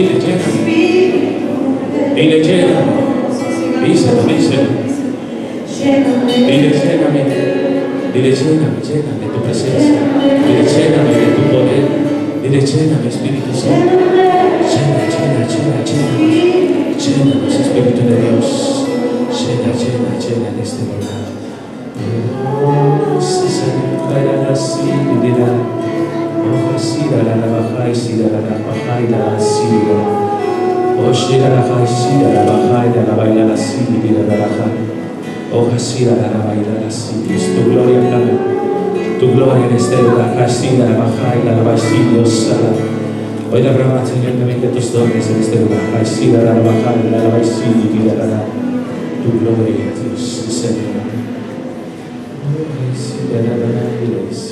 Dile, lléname. Dile, lléname. Díselo, díselo. Dile, lléname. Dile, lléname, lléname de tu presencia. Dile, lléname de tu poder. Dile, lléname, Espíritu Santo. Llena, llena, llena, llena. Llénanos, Espíritu de Dios. Llena, llena, llena en este lugar. Sí, Señor, traerá así, dirá. Oh, así, dará la baja y si dará la baja y la así, dirá. Oh, si dará la baja y si dará la baja y la baila así, dirá la baja. Oh, así dará la baila así. Dios, tu gloria, clama. Tu gloria en este lugar. Así dará la baja y la baila así, Dios, sana. Hoy derrama, Señor, también de tus dones en este lugar. Así dará la baja y la baila así, dirá la. Tu gloria, Dios, Señor. Así dará la baila así.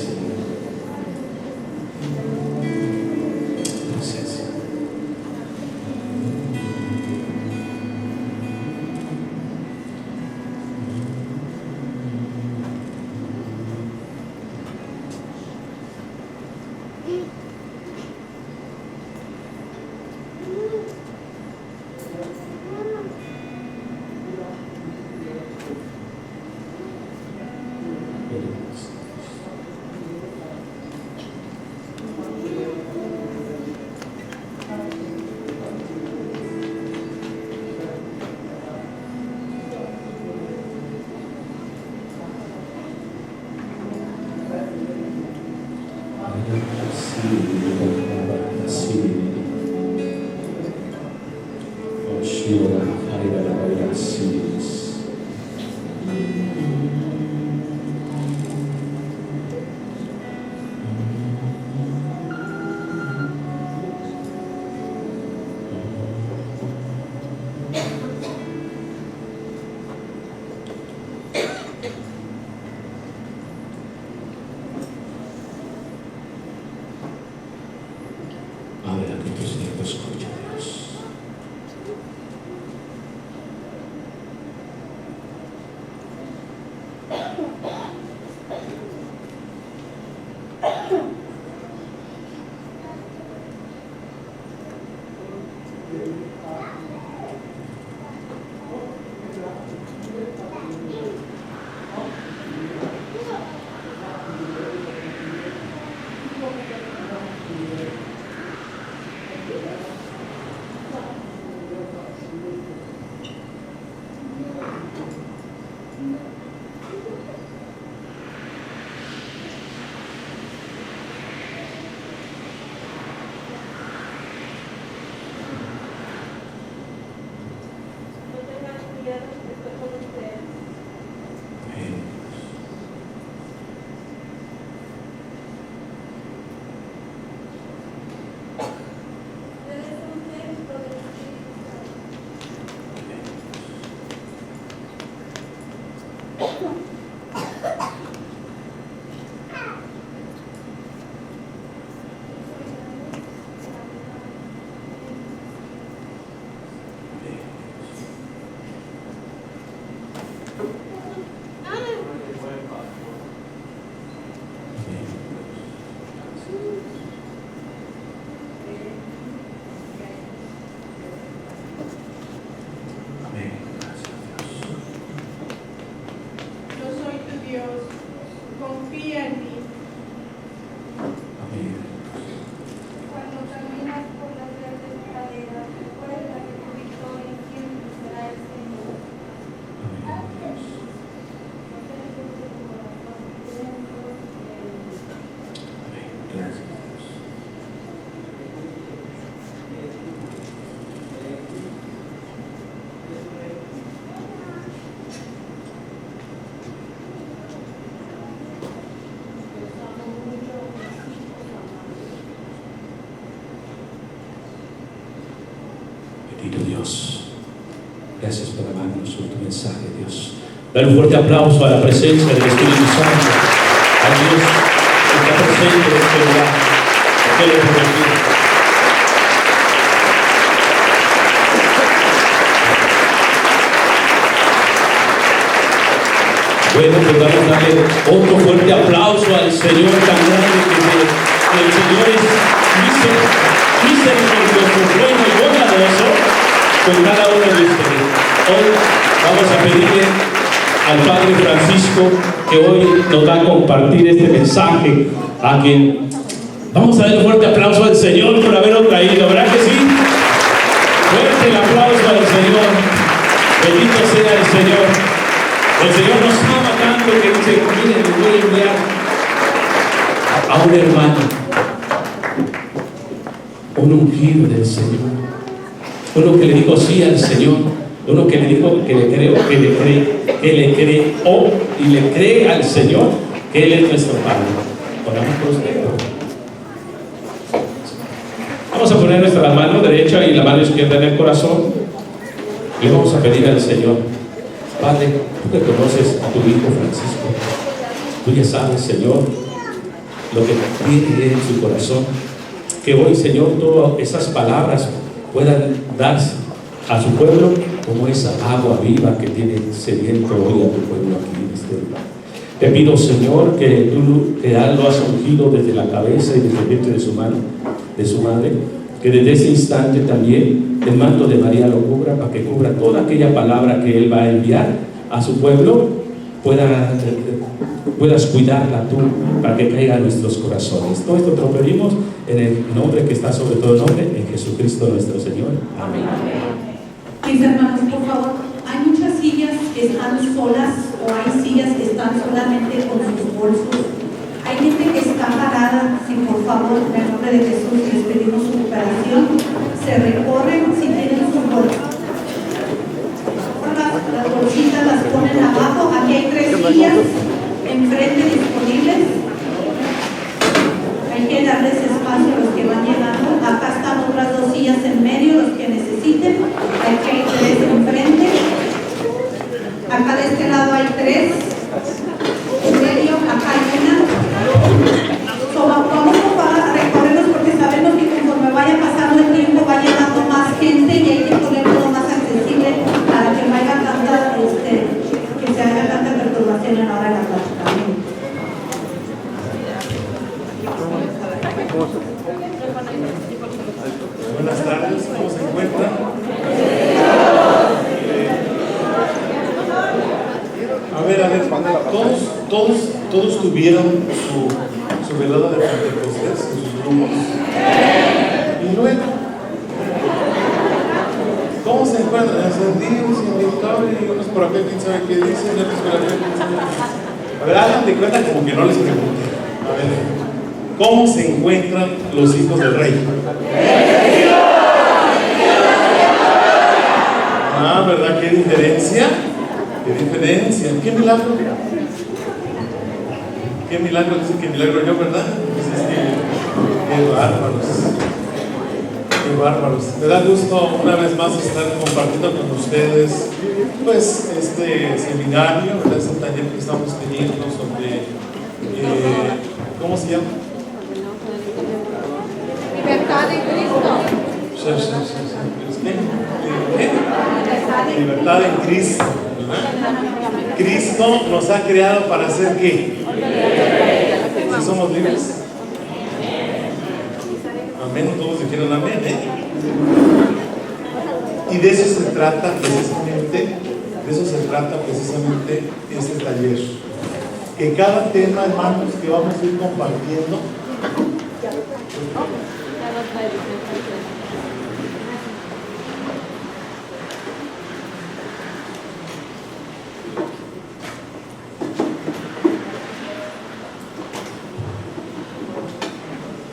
Gracias por amarnos con tu mensaje, Dios. Dale un fuerte aplauso a la presencia del Espíritu Santo, a Dios que está presente en este lugar. Que lo permita. Bueno, pues vamos a darle otro fuerte aplauso al Señor tan grande que el Señor es misericordioso, bueno y bueno. con cada uno de ustedes. Hoy vamos a pedirle al Padre Francisco que hoy nos va a compartir este mensaje, a quien vamos a dar un fuerte aplauso al Señor por haberlo traído, ¿verdad que sí? Fuerte el aplauso al Señor. Bendito sea el Señor. El Señor nos ama tanto que dice, miren, les voy a enviar a un hermano, un ungido del Señor, uno que le dijo sí al Señor, uno que le dijo que le creó, que le creó y le cree al Señor que Él es nuestro Padre. Oramos por usted. Vamos a poner nuestra mano derecha y la mano izquierda en el corazón y vamos a pedir al Señor, Padre, tú que conoces a tu Hijo Francisco, tú ya sabes, Señor, lo que tiene en su corazón, que hoy, Señor, todas esas palabras puedan darse a su pueblo como esa agua viva que tiene sediento hoy a tu pueblo aquí en este lugar. Te pido, Señor, que tú que lo has ungido desde la cabeza y desde el vientre de su mano, de su madre, que desde ese instante también el manto de María lo cubra, para que cubra toda aquella palabra que Él va a enviar a su pueblo, puedas cuidarla tú, para que caiga en nuestros corazones. Todo esto te lo pedimos en el nombre que está sobre todo el nombre, en Jesucristo nuestro Señor. Amén. Mis hermanos, por favor, hay muchas sillas que están solas o hay sillas que están solamente con sus bolsos. Hay gente que está parada. Si por favor, en el nombre de Jesús, les pedimos su cooperación, se recorren si tienen su bolsa. Las bolsitas las ponen abajo. Aquí hay 3 sillas enfrente disponibles. Hay que darles espacio a los que van llegando. Acá están otras 2 sillas en medio, los que necesiten. Aquí hay 3 enfrente. Acá de este lado hay 3 en medio. Acá hay una. Vamos a recorrerlos porque sabemos que conforme vaya pasando el tiempo va llegando más gente y hay que poner todo más accesible para que no haya tanta, que se haga tanta perturbación en la hora de la plática. Buenas tardes, ¿cómo se encuentran? A ver, todos tuvieron su velada de Pentecostés en sus grupos. Y luego, ¿cómo se encuentran? Encendidos, inevitables, y unos por acá, quién sabe qué dicen, otros por acá, quién sabe qué dicen. A ver, hagan de cuenta como que no les pregunté. A ver, ¿cómo se encuentran los hijos del rey? Ah, ¿verdad? ¿Qué diferencia? ¿Qué diferencia? ¿Qué milagro? ¿Qué milagro? Dice que milagro yo, ¿verdad? Pues es que, qué bárbaros. Qué bárbaros. Me da gusto una vez más estar compartiendo con ustedes pues este seminario, ¿verdad? Este taller que estamos teniendo sobre ¿cómo se llama? Libertad en Cristo. ¿Qué? Libertad en Cristo, ¿verdad? Cristo nos ha creado para hacer ¿qué? ¿Sí somos libres? Amén, todos dijeron amén, ¿eh? Y de eso se trata precisamente este taller. Que cada tema, hermanos, que vamos a ir compartiendo,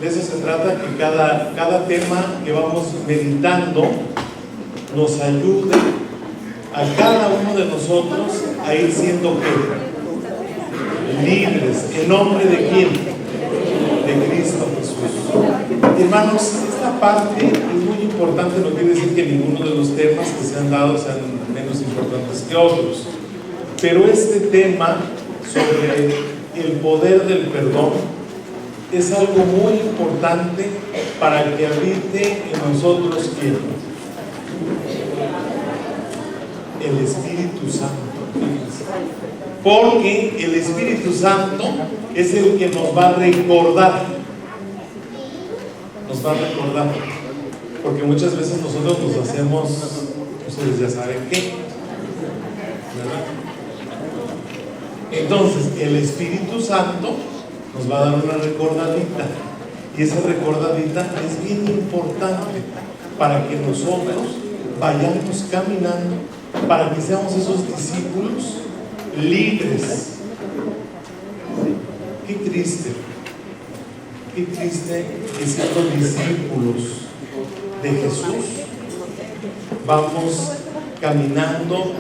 de eso se trata, que cada tema que vamos meditando nos ayude a cada uno de nosotros a ir siendo ¿qué? Libres. ¿En nombre de quién? De Cristo Jesús. Hermanos, esta parte es muy importante, no quiere decir que ninguno de los temas que se han dado sean menos importantes que otros, pero este tema sobre el poder del perdón es algo muy importante para que habite en nosotros ¿quién? El Espíritu Santo. Porque el Espíritu Santo es el que nos va a recordar. Nos va a recordar. Porque muchas veces nosotros nos hacemos ustedes ya saben qué, ¿verdad? Entonces, el Espíritu Santo nos va a dar una recordadita, y esa recordadita es bien importante para que nosotros vayamos caminando, para que seamos esos discípulos libres. Qué triste que siendo discípulos de Jesús vamos caminando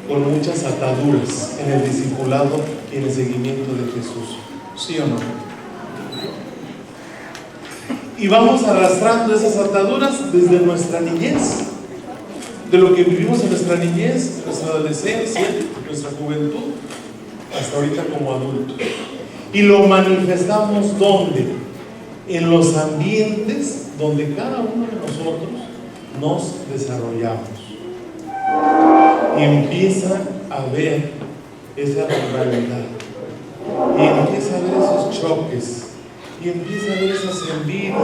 con muchas ataduras en el discipulado y en el seguimiento de Jesús. ¿Sí o no? Y vamos arrastrando esas ataduras desde nuestra niñez, de lo que vivimos en nuestra niñez, nuestra adolescencia, nuestra juventud, hasta ahorita como adultos. Y lo manifestamos ¿dónde? En los ambientes donde cada uno de nosotros nos desarrollamos. Y empieza a ver esa rivalidad, y empieza a ver esos choques, y empieza a ver esas envidias,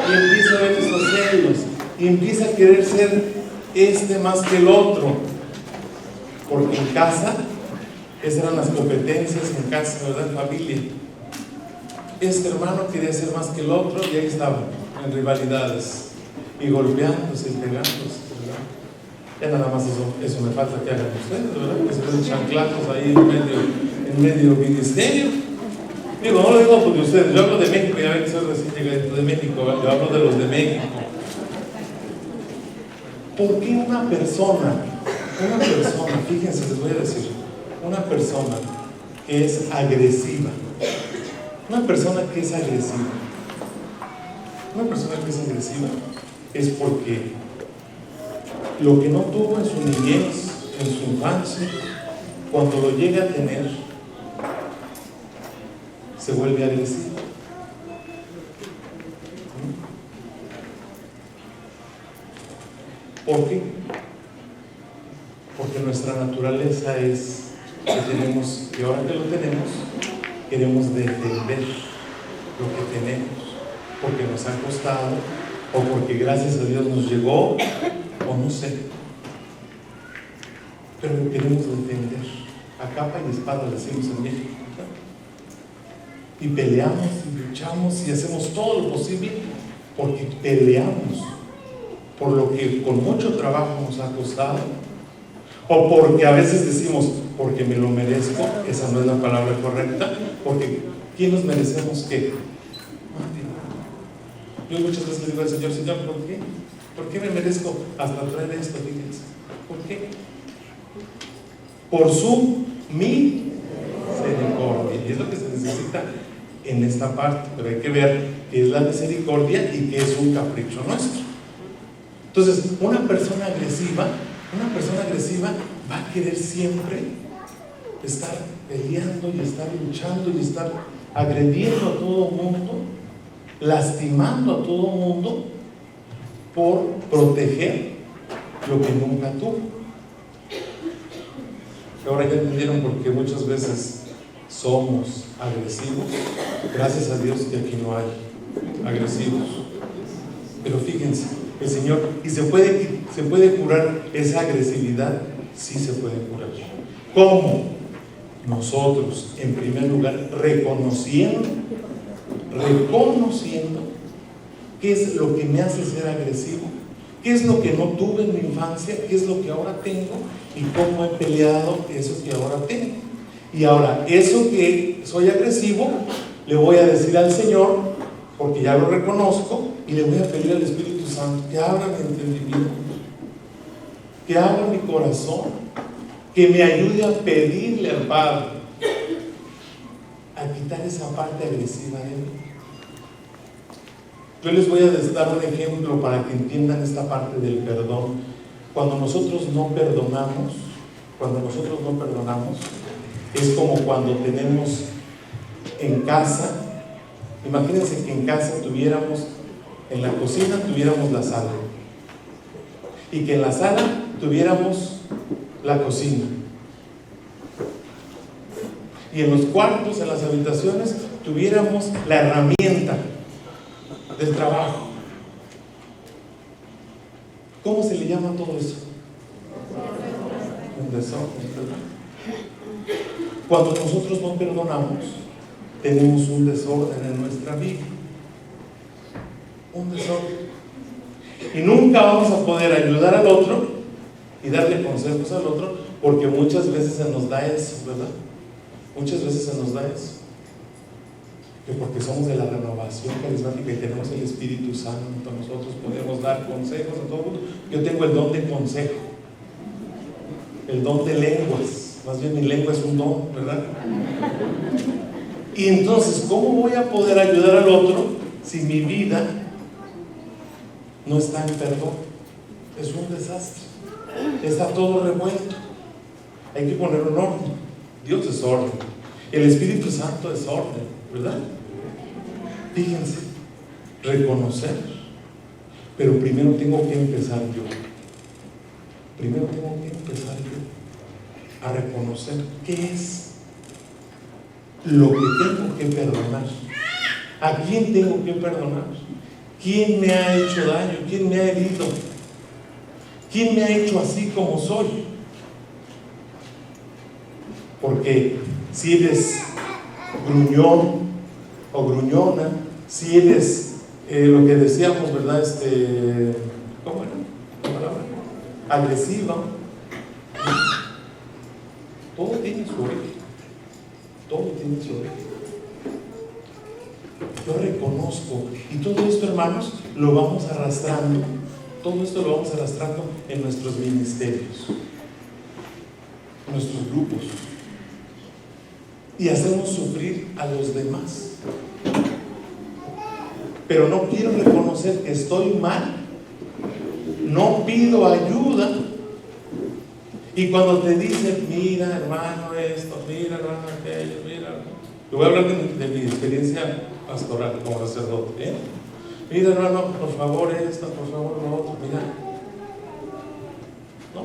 y empieza a ver esos celos, y empieza a querer ser más que el otro, porque en casa esas eran las competencias en casa, ¿verdad? En familia. Este hermano quería ser más que el otro y ahí estaban en rivalidades y golpeándose y pegándose, ¿verdad? Ya nada más eso me falta que hagan ustedes, ¿verdad? Que se den chanclatos ahí en medio ministerio. Digo, no lo digo porque ustedes, yo hablo de México, ya ven que soy recién llegado de México, yo hablo de los de México. ¿Por qué una persona, fíjense, les voy a decir, una persona que es agresiva, es porque lo que no tuvo en su niñez, en su infancia, cuando lo llega a tener, se vuelve agresivo. ¿Por qué? Porque nuestra naturaleza es que ahora que lo tenemos, queremos defender lo que tenemos, porque nos ha costado, o porque gracias a Dios nos llegó, o no sé, pero lo queremos defender a capa y espada, decimos en México, ¿verdad? Y peleamos y luchamos y hacemos todo lo posible porque peleamos por lo que con mucho trabajo nos ha costado, o porque a veces decimos porque me lo merezco. Esa no es la palabra correcta, porque ¿quién nos merecemos qué? Yo muchas veces le digo al Señor, Señor, ¿por qué? ¿Por qué me merezco hasta traer esto? Fíjense, ¿por qué? Por su misericordia, y es lo que se necesita en esta parte, pero hay que ver qué es la misericordia y qué es un capricho nuestro. Entonces, una persona agresiva va a querer siempre estar peleando y estar luchando y estar agrediendo a todo mundo, lastimando a todo mundo por proteger lo que nunca tuvo. Ahora ya entendieron por qué muchas veces somos agresivos. Gracias a Dios que aquí no hay agresivos. Pero fíjense, el Señor, ¿y se puede curar esa agresividad? Sí se puede curar. ¿Cómo? Nosotros, en primer lugar, reconociendo qué es lo que me hace ser agresivo, qué es lo que no tuve en mi infancia, qué es lo que ahora tengo y cómo he peleado eso que ahora tengo. Y ahora, eso que soy agresivo, le voy a decir al Señor, porque ya lo reconozco, y le voy a pedir al Espíritu Santo que abra mi entendimiento, que abra mi corazón, que me ayude a pedirle al Padre a quitar esa parte agresiva de mí. Yo les voy a dar un ejemplo para que entiendan esta parte del perdón. Cuando nosotros no perdonamos, es como cuando tenemos en casa, imagínense que en casa en la cocina tuviéramos la sala, y que en la sala tuviéramos la cocina, y en los cuartos, en las habitaciones, tuviéramos la herramienta del trabajo. ¿Cómo se le llama todo eso? un desorden, ¿verdad? Cuando nosotros no perdonamos, tenemos un desorden en nuestra vida. Un desorden. Y nunca vamos a poder ayudar al otro y darle consejos al otro, porque muchas veces se nos da eso, ¿verdad? Muchas veces se nos da eso. Que porque somos de la renovación carismática y tenemos el Espíritu Santo, nosotros podemos dar consejos a todo el mundo. Yo tengo el don de consejo, el don de lenguas. Más bien mi lengua es un don, ¿verdad? Y entonces, ¿cómo voy a poder ayudar al otro si mi vida no está en perdón? Es un desastre. Está todo revuelto. Hay que poner un orden. Dios es orden. El Espíritu Santo es orden, ¿verdad? Fíjense, reconocer. Pero primero tengo que empezar yo. Primero tengo que empezar yo a reconocer qué es lo que tengo que perdonar. ¿A quién tengo que perdonar? ¿Quién me ha hecho daño? ¿Quién me ha herido? ¿Quién me ha hecho así como soy? Porque si eres gruñón o gruñona, si eres lo que decíamos, ¿verdad? ¿Cómo era la palabra? Agresiva. Todo tiene su origen. Todo tiene su origen. Yo reconozco, y todo esto, hermanos, lo vamos arrastrando. Todo esto lo vamos arrastrando en nuestros ministerios, en nuestros grupos, y hacemos sufrir a los demás. Pero no quiero reconocer que estoy mal, no pido ayuda, y cuando te dicen, mira hermano esto, mira hermano aquello, mira, yo voy a hablar de mi experiencia pastoral como sacerdote, ¿eh? Mira hermano, por favor esto, por favor lo otro, mira, ¿no?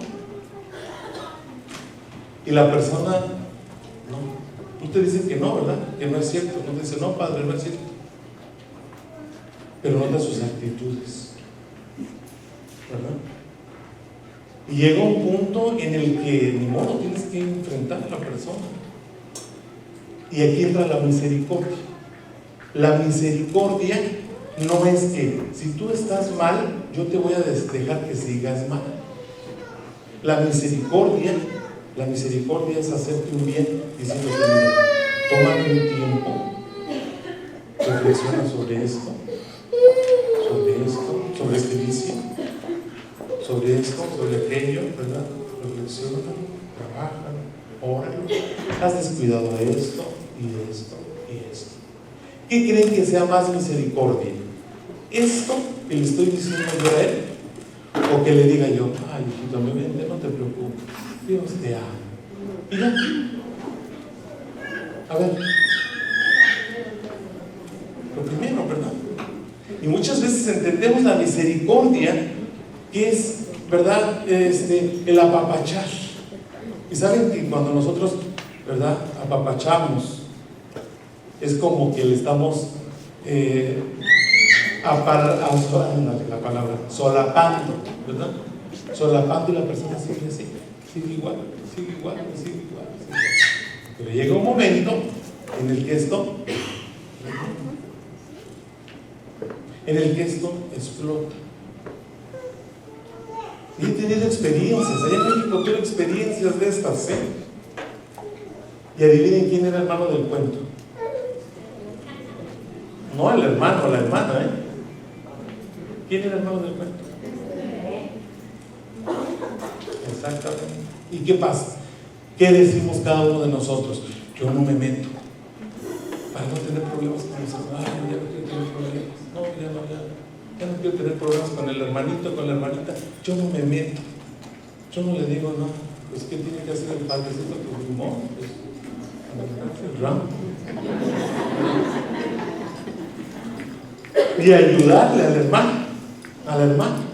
Y la persona, no, tú te dices que no, ¿verdad? Que no es cierto, no te dice, no padre, no es cierto, pero nota sus actitudes, ¿verdad? Y llega un punto en el que ni modo tienes que enfrentar a la persona. Y aquí entra la misericordia. La misericordia no es que si tú estás mal, yo te voy a dejar que sigas mal. La misericordia es hacerte un bien diciéndote, mira, tómate un tiempo, reflexiona sobre esto, sobre este vicio, sobre esto, sobre aquello, ¿verdad? Reflexiona, trabaja, ora, has descuidado esto y esto y esto. ¿Qué creen que sea más misericordia? ¿Esto que le estoy diciendo yo a él? ¿O que le diga yo, ay hijito, vente, no te preocupes, Dios te ama? Y ya, a ver, lo primero, ¿verdad? Y muchas veces entendemos la misericordia, que es, ¿verdad? El apapachar. Y saben que cuando nosotros, ¿verdad?, apapachamos, es como que le estamos la palabra, solapando, ¿verdad? Solapando, y la persona sigue así, sigue igual. Pero llega un momento en el que esto explota. Y he tenido experiencias, allá en México tuve experiencias de estas, ¿eh? Y adivinen quién era el hermano del cuento. No el hermano, la hermana, ¿eh? ¿Quién era el hermano del cuento? Exactamente. ¿Y qué pasa? ¿Qué decimos cada uno de nosotros? Yo no me meto para no tener problemas con los hermanos. Ya no quiero tener problemas. Ya no quiero tener problemas con el hermanito, con la hermanita. Yo no me meto. Yo no le digo, no, pues ¿qué tiene que hacer el padrecito? Pues ni modo, pues el ramo. Y ayudarle al hermano.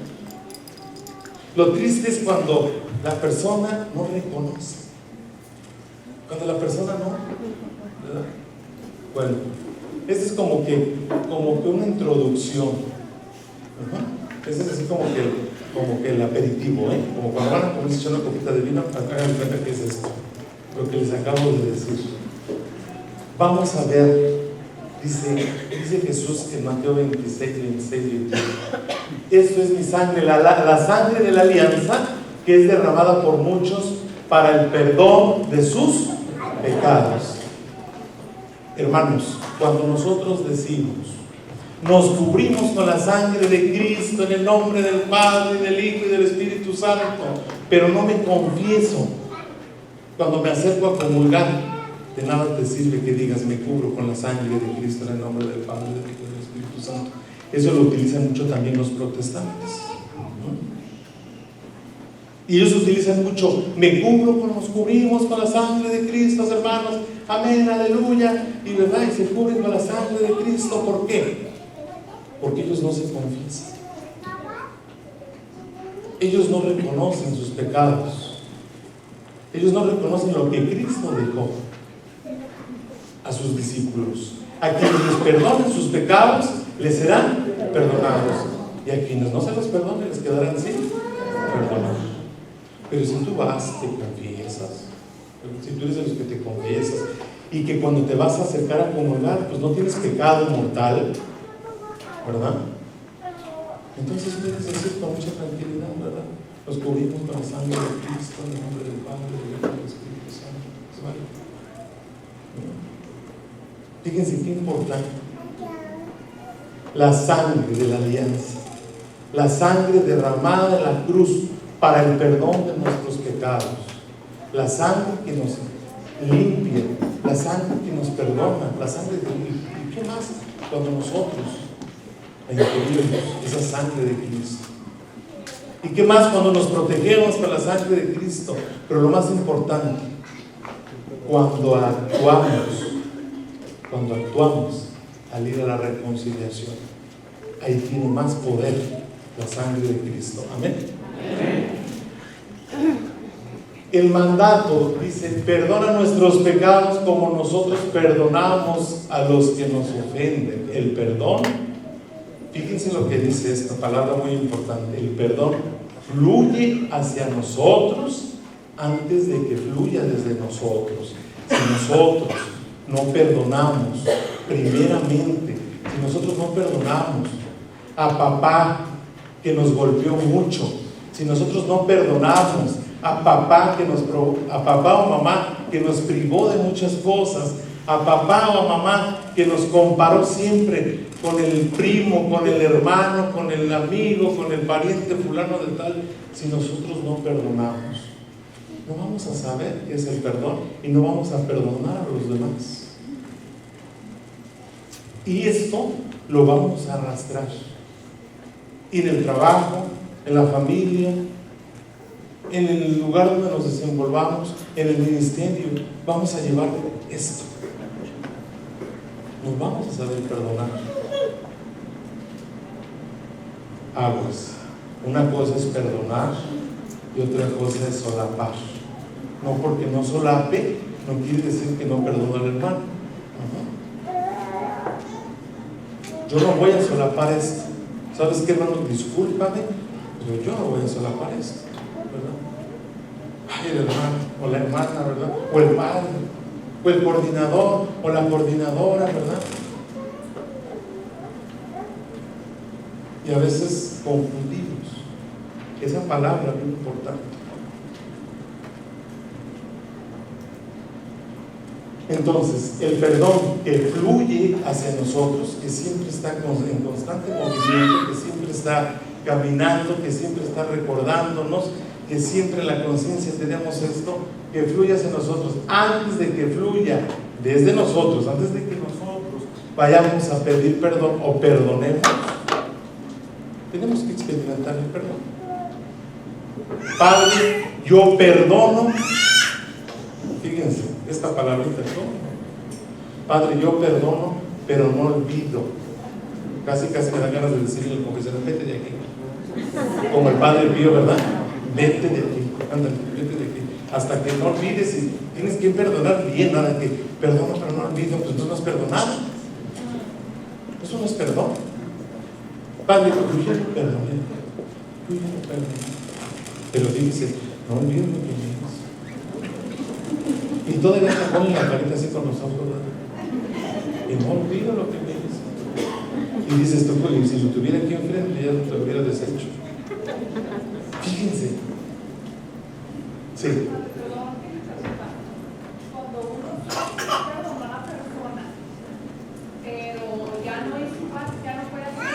Lo triste es cuando la persona no reconoce. Cuando la persona no, ¿verdad? Bueno, esta es como que una introducción. Esta es así como que como que el aperitivo, como cuando van a comerse echar una copita de vino, hagan cuenta que es esto, lo que les acabo de decir. Vamos a ver, dice Jesús en Mateo 26, 28, esto es mi sangre, la sangre de la alianza, que es derramada por muchos para el perdón de sus pecados. Hermanos, cuando nosotros decimos, nos cubrimos con la sangre de Cristo en el nombre del Padre, y del Hijo y del Espíritu Santo, pero no me confieso, cuando me acerco a comulgar, de nada te sirve que digas, me cubro con la sangre de Cristo en el nombre del Padre, del Hijo y del Espíritu Santo. Eso lo utilizan mucho también los protestantes, ¿no? Y ellos utilizan mucho, nos cubrimos con la sangre de Cristo, hermanos, amén, aleluya, y verdad, y se cubren con la sangre de Cristo. ¿Por qué? Porque ellos no se confiesan, ellos no reconocen sus pecados, ellos no reconocen lo que Cristo dejó a sus discípulos. A quienes les perdonen sus pecados les serán perdonados, y a quienes no se los perdonen les quedarán sin perdonar. Pero si tú vas, te confiesas, si tú eres de los que te confiesas, y que cuando te vas a acercar a comulgar, pues no tienes pecado mortal, ¿verdad? Entonces puedes decir con mucha tranquilidad, ¿verdad? Nos cubrimos con la sangre de Cristo, en el nombre del Padre, del Hijo y del Espíritu Santo. ¿Vale? Fíjense qué importante. La sangre de la alianza, la sangre derramada en la cruz para el perdón de nuestros pecados, la sangre que nos limpia, la sangre que nos perdona, la sangre de... ¿Y qué más? Cuando nosotros incluimos esa sangre de Cristo. ¿Y qué más cuando nos protegemos con la sangre de Cristo? Pero lo más importante, cuando actuamos al ir a la reconciliación, ahí tiene más poder la sangre de Cristo. Amén. El mandato dice, perdona nuestros pecados como nosotros perdonamos a los que nos ofenden. El perdón, fíjense lo que dice esta palabra muy importante, el perdón fluye hacia nosotros antes de que fluya desde nosotros. Si nosotros no perdonamos primeramente, si nosotros no perdonamos a papá que nos golpeó mucho, si nosotros no perdonamos a papá o mamá que nos privó de muchas cosas, a papá o a mamá que nos comparó siempre con el primo, con el hermano, con el amigo, con el pariente fulano de tal, si nosotros no perdonamos, no vamos a saber qué es el perdón y no vamos a perdonar a los demás. Y esto lo vamos a arrastrar. Y en el trabajo, en la familia, en el lugar donde nos desenvolvamos, en el ministerio, vamos a llevar esto. Nos vamos a saber perdonar. Aguas. Una cosa es perdonar y otra cosa es solapar. No porque no solape, no quiere decir que no perdone al hermano. Yo no voy a solapar esto. ¿Sabes qué, hermano? Discúlpame, pero yo no voy a solapar esto, ¿verdad? Ay, el hermano o la hermana, ¿verdad? O el padre, o el coordinador, o la coordinadora, ¿verdad? Y a veces confundimos esa palabra muy importante. Entonces, el perdón que fluye hacia nosotros, que siempre está en constante movimiento, que siempre está caminando, que siempre está recordándonos, que siempre en la conciencia tenemos esto, que fluye hacia nosotros, antes de que fluya desde nosotros, antes de que nosotros vayamos a pedir perdón o perdonemos, tenemos que experimentar el perdón. Padre, yo perdono. Fíjense, esta palabrita, ¿no? Padre, yo perdono, pero no olvido. Casi me dan ganas de decirle al confesor, vete de aquí. Como el Padre Pío, ¿verdad? Vete de aquí, ándale, vete de aquí. Hasta que no olvides, y tienes que perdonar bien, nada que perdono, pero no olvido, pues tú no has perdonado. Eso no es perdón. Padre, yo perdoné, Tú ya no perdonas. Pero dice, no olvides lo que me hizo. Y todavía te ponen la carita así con nosotros, ¿verdad? Y no olvido lo que me hizo. Y dices tú, pues, si lo tuviera aquí enfrente, ya lo hubiera deshecho. Fíjense. Sí. Cuando uno perdona a la persona, pero ya no es igual, ya no puede hacer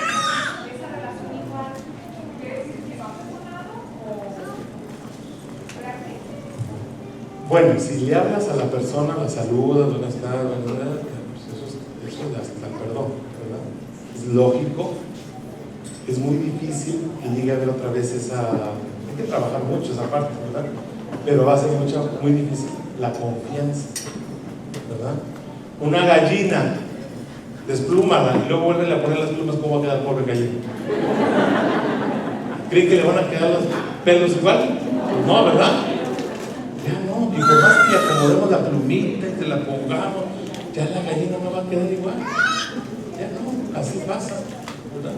esa relación igual, ¿quiere decir que va perdonado o realmente? Bueno, si le hablas a la persona, la saludas, buenas tardes, ¿verdad? Pues eso es hasta el perdón, ¿verdad? Es lógico, es muy difícil que llegue a haber otra vez esa. Hay que trabajar mucho esa parte, ¿verdad? Pero va a ser muy difícil la confianza, ¿verdad? Una gallina, desplúmala y luego vuelve a poner las plumas, ¿cómo va a quedar pobre gallina? ¿Creen que le van a quedar los pelos igual? Pues no, ¿verdad? Ya no, y por más que le acomodemos la plumita y te la pongamos, ya la gallina no va a quedar igual. Ya no, así pasa, ¿verdad?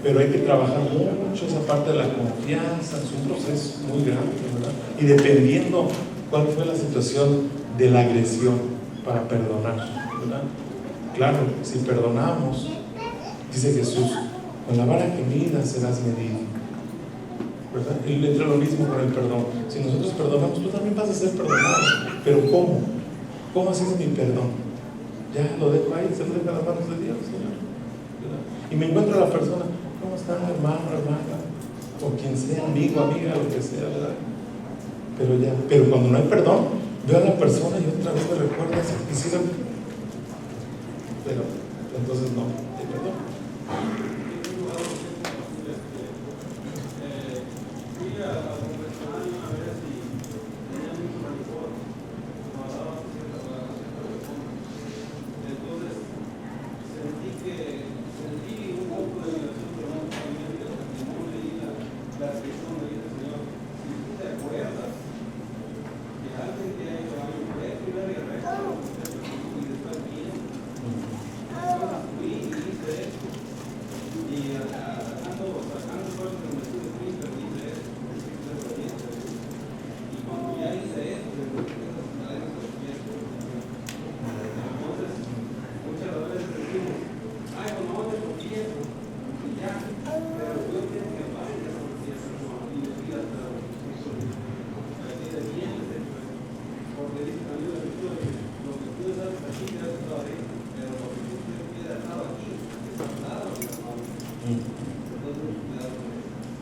Pero hay que trabajar mucho esa parte de la confianza, es un proceso muy grande, ¿verdad? Y dependiendo cuál fue la situación de la agresión para perdonar, ¿verdad? Claro, si perdonamos, dice Jesús, con la vara que midas serás medido, ¿verdad? Y entra lo mismo con el perdón. Si nosotros perdonamos, tú también vas a ser perdonado. Pero ¿cómo? ¿Cómo ha sido mi perdón? Ya lo dejo ahí, se lo dejo a las manos de Dios, Señor, ¿verdad? Y me encuentro a la persona, ¿cómo está, hermano, hermana? O quien sea, amigo, amiga, lo que sea, ¿verdad? Pero cuando no hay perdón, veo a la persona y otra vez me recuerda esa quisiera. Pero entonces no, hay perdón.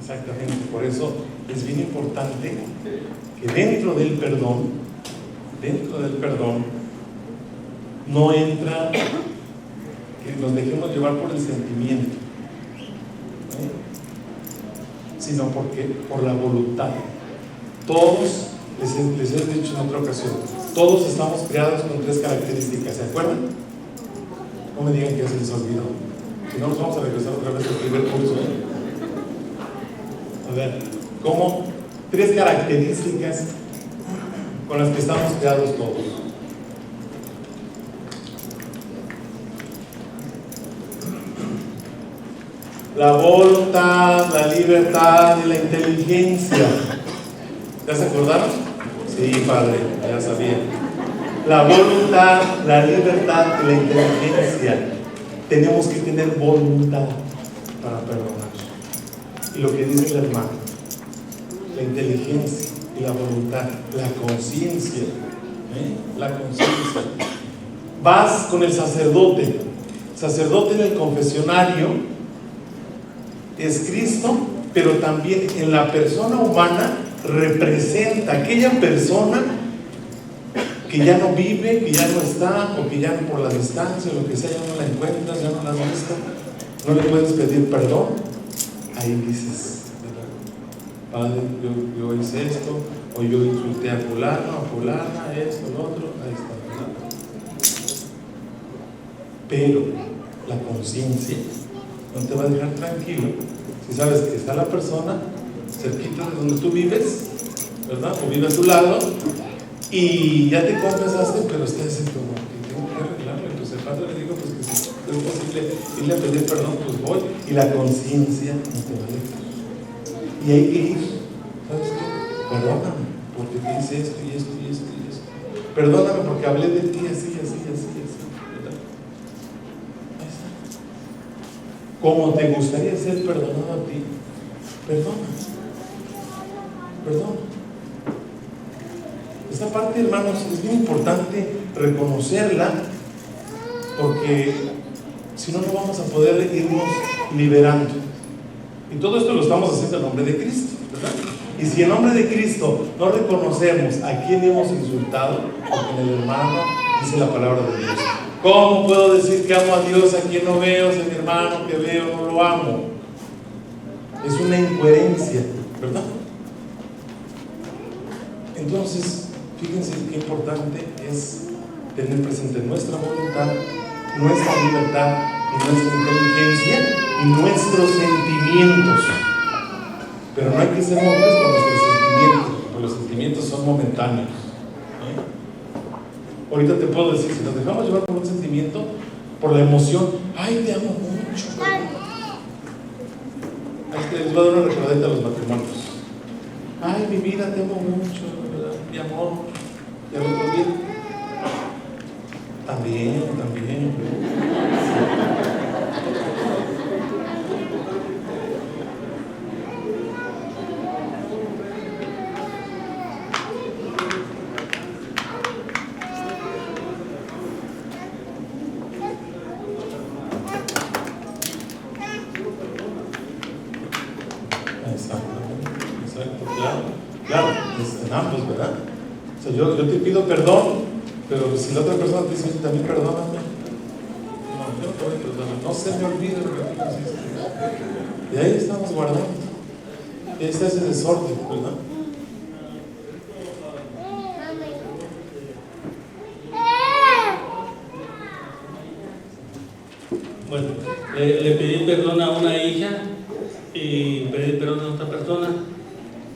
Exactamente, por eso es bien importante que dentro del perdón, no entra que nos dejemos llevar por el sentimiento, sino por la voluntad. Todos, les he dicho en otra ocasión, todos estamos creados con 3 características, ¿se acuerdan? No me digan que ya se les olvidó, si no nos vamos a regresar otra vez al primer curso, A ver, ¿cómo? 3 características con las que estamos creados todos. La voluntad, la libertad y la inteligencia. ¿Ya se acordaron? Sí, padre, ya sabía. La voluntad, la libertad y la inteligencia. Tenemos que tener voluntad para perdonar. Y lo que dice el hermano, la inteligencia y la voluntad, la conciencia, la conciencia. Vas con el sacerdote en el confesionario es Cristo, pero también en la persona humana representa aquella persona que ya no vive, que ya no está, o que ya por la distancia, o lo que sea, ya no la encuentras, ya no la has visto, no le puedes pedir perdón. Ahí dices, Padre, yo hice esto, o yo insulté a fulano, a fulana, esto, lo otro, ahí está, ¿verdad? Pero la conciencia no te va a dejar tranquilo si sabes que está la persona cerquita de donde tú vives, ¿verdad? O vive a tu lado, y ya te confesaste, pero estás así como que tengo que arreglarlo. Entonces el Padre le dijo, pues que si es posible irle a pedir perdón, pues voy, y la conciencia no te va a dejar. Y hay que ir, ¿sabes qué? Perdóname, porque te hice esto y esto y esto y esto. Perdóname porque hablé de ti así, así, así, así. ¿Verdad? Ahí está. Como te gustaría ser perdonado a ti, perdona. Perdona. Esta parte, hermanos, es bien importante reconocerla, porque si no, no vamos a poder irnos liberando. Y todo esto lo estamos haciendo en nombre de Cristo, ¿verdad? Y si en nombre de Cristo no reconocemos a quién hemos insultado, porque en el hermano dice la palabra de Dios. ¿Cómo puedo decir que amo a Dios a quien no veo? Si a mi hermano que veo no lo amo. Es una incoherencia, ¿verdad? Entonces, fíjense qué importante es tener presente nuestra voluntad, nuestra libertad y nuestra inteligencia y nuestros sentimientos. Pero no hay que ser nobles con nuestros sentimientos, porque los sentimientos son momentáneos. Ahorita te puedo decir, si nos dejamos llevar por un sentimiento, por la emoción, ay, te amo mucho. Les voy a dar una recordadita a los matrimonios. Ay, mi vida, te amo mucho, ¿verdad? Mi amor, ¿ya lo otro día? También. Claro, en ambos, ¿verdad? O sea, yo te pido perdón, pero si la otra persona te dice, también perdóname. No, yo no te voy a perdonar, no se me olvide lo que tú hiciste. Y ahí estamos guardando. Y ahí está ese desorden, ¿verdad? Bueno, le pedí perdón a una hija y pedí perdón a otra persona,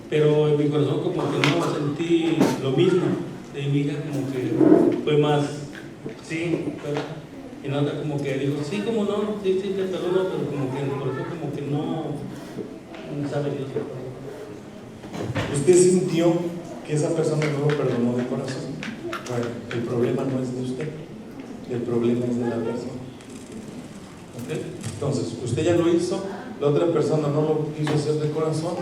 pero en mi corazón como que no sentí lo mismo de mi hija, como que fue más, sí, ¿verdad? Y la otra como que dijo, sí, como no, sí, le perdono, pero como que en el corazón como que no sabe Dios. ¿Usted sintió que esa persona no lo perdonó de corazón? Bueno, el problema no es de usted, el problema es de la persona. ¿Okay? Entonces, usted ya lo hizo, la otra persona no lo quiso hacer de corazón,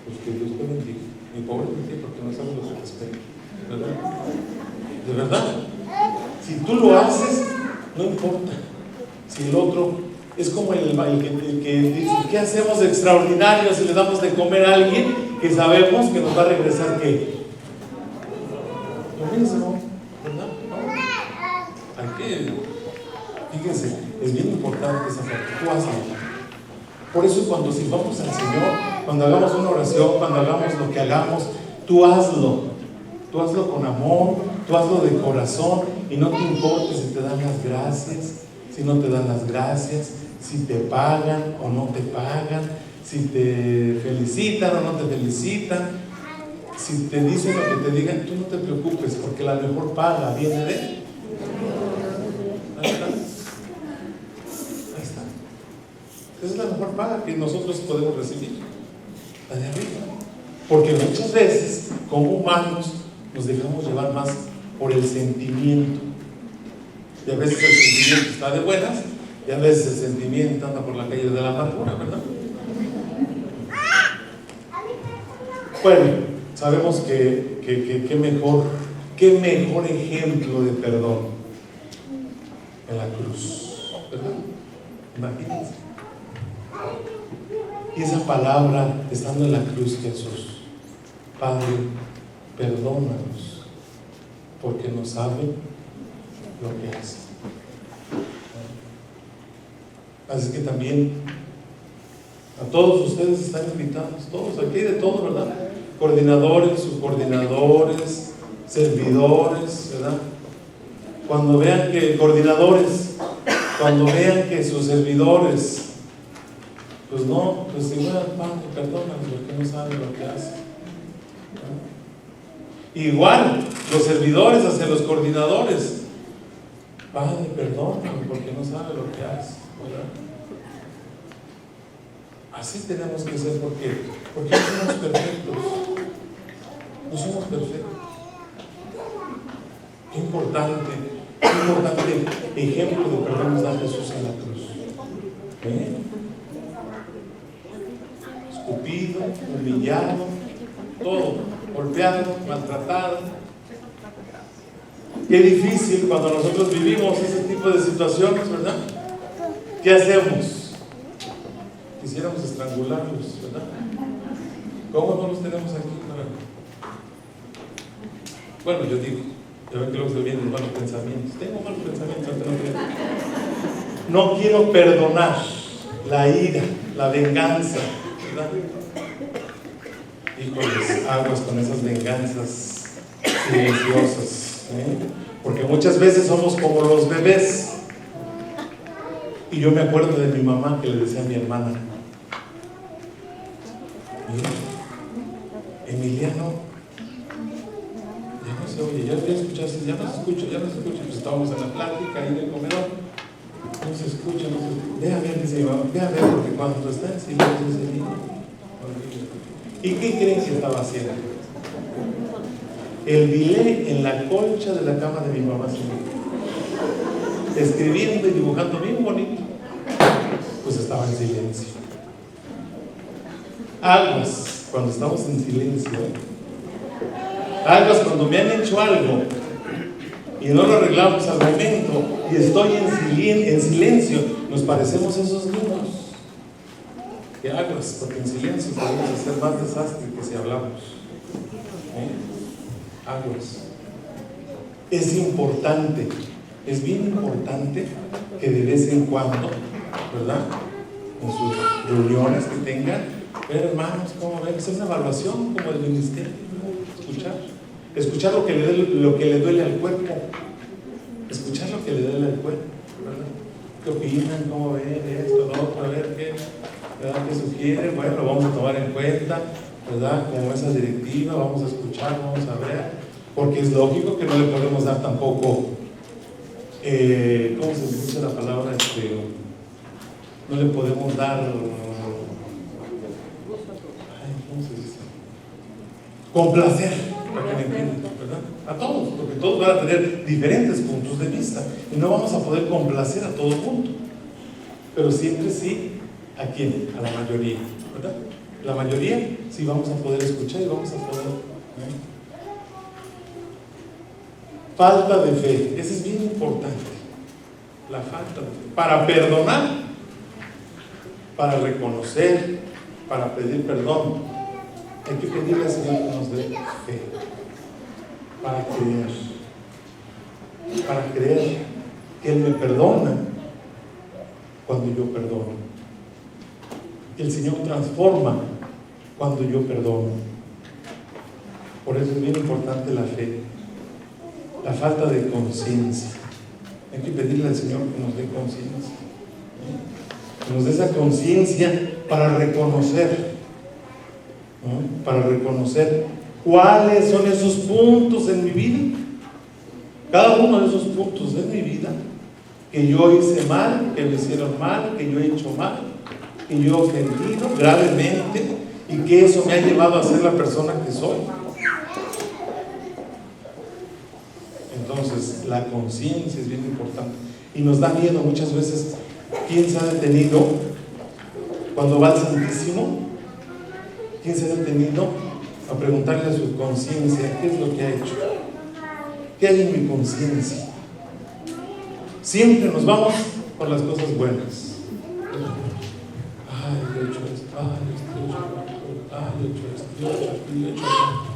pues que Dios te bendiga. Mi pobre de ti, porque no sabe lo que te espera, ¿verdad? De verdad, si tú lo haces, no importa. Si el otro es como el que dice, ¿qué hacemos de extraordinario si le damos de comer a alguien que sabemos que nos va a regresar qué? Lo mismo, ¿verdad? ¿No? Hay que... Fíjense, es bien importante esa parte. Tú hazlo. Por eso cuando sirvamos al Señor, cuando hagamos una oración, cuando hagamos lo que hagamos, tú hazlo. Tú hazlo con amor, tú hazlo de corazón y no te importe si te dan las gracias, si no te dan las gracias, si te pagan o no te pagan, si te felicitan o no te felicitan, si te dicen lo que te digan, tú no te preocupes porque la mejor paga viene de Él. Esa es la mejor paga que nosotros podemos recibir, la de arriba. Porque muchas veces, como humanos, nos dejamos llevar más por el sentimiento. Y a veces el sentimiento está de buenas, y a veces el sentimiento anda por la calle de la amargura, ¿verdad? Bueno, sabemos que qué mejor ejemplo de perdón en la cruz, ¿verdad? Imagínense. Y esa palabra estando en la cruz, Jesús, Padre, perdónanos, porque no saben lo que hacen. Así que también a todos ustedes están invitados, todos, aquí hay de todo, ¿verdad? Coordinadores, subcoordinadores, servidores, ¿verdad? Cuando vean que coordinadores, cuando vean que sus servidores, pues no, pues igual, Padre, perdónanos porque no saben lo que hacen. ¿No? Igual, los servidores hacia los coordinadores, Padre, perdónanos porque no saben lo que hacen, ¿verdad? Así tenemos que ser, porque no somos perfectos. No somos perfectos. Qué importante ejemplo de perdón nos da Jesús en la cruz. Escupido, humillado, todo, golpeado, maltratado. Qué difícil cuando nosotros vivimos ese tipo de situaciones, ¿verdad? ¿Qué hacemos? Quisiéramos estrangularlos, ¿verdad? ¿Cómo no los tenemos aquí? Bueno, yo digo, ya ven que luego se vienen malos pensamientos. Tengo malos pensamientos, no quiero perdonar la ira, la venganza, ¿verdad? Híjoles, aguas con esas venganzas silenciosas, porque muchas veces somos como los bebés. Y yo me acuerdo de mi mamá que le decía a mi hermana: Emiliano, ya no se oye, ya escuchaste, ya no se escucha, pues estábamos en la plática ahí en el comedor, no se escucha, ve a ver, dice mi mamá, ve a ver, porque cuando está en silencio ese niño. ¿Y qué creen que estaba haciendo? El bilé en la colcha de la cama de mi mamá, escribiendo y dibujando bien bonito, pues estaba en silencio. Aguas cuando estamos en silencio. Aguas cuando me han hecho algo y no lo arreglamos al momento y estoy en silencio. Nos parecemos a esos niños. Que aguas, porque en silencio podemos hacer más desastre que si hablamos. Aguas. Es importante, es bien importante que de vez en cuando, ¿verdad?, en sus reuniones que tengan, ver, hermanos, cómo ven, hacer una evaluación como el ministerio, escuchar lo que le duele al cuerpo, escuchar lo que le duele al cuerpo, ¿verdad? ¿Qué opinan? ¿Cómo ven esto, lo otro? A ver qué, ¿verdad?, qué sugieren. Bueno, lo vamos a tomar en cuenta, ¿verdad?, como esa directiva, vamos a escuchar, vamos a ver, porque es lógico que no le podemos dar tampoco, ¿cómo se dice la palabra? No le podemos dar, ¿cómo se dice? Complacer, para que me entiendan, ¿verdad? A todos, porque todos van a tener diferentes puntos de vista y no vamos a poder complacer a todo el mundo, pero siempre sí, ¿a quién? A la mayoría, ¿verdad? La mayoría sí vamos a poder escuchar y vamos a poder, Falta de fe, eso es bien importante, la falta de fe, para perdonar, para reconocer, para pedir perdón, hay que pedirle al Señor que nos dé fe, para creer que Él me perdona cuando yo perdono, que el Señor transforma cuando yo perdono. Por eso es bien importante la fe. La falta de conciencia, hay que pedirle al Señor que nos dé conciencia, que nos dé esa conciencia para reconocer, ¿no?, para reconocer cuáles son esos puntos en mi vida, cada uno de esos puntos en mi vida que yo hice mal, que me hicieron mal, que yo he hecho mal, que yo he ofendido gravemente y que eso me ha llevado a ser la persona que soy. Entonces, la conciencia es bien importante y nos da miedo muchas veces. ¿Quién se ha detenido cuando va al Santísimo? ¿Quién se ha detenido a preguntarle a su conciencia qué es lo que ha hecho? ¿Qué hay en mi conciencia? Siempre nos vamos por las cosas buenas. Ay, yo he hecho esto, yo he hecho esto, yo he hecho esto, yo he hecho esto.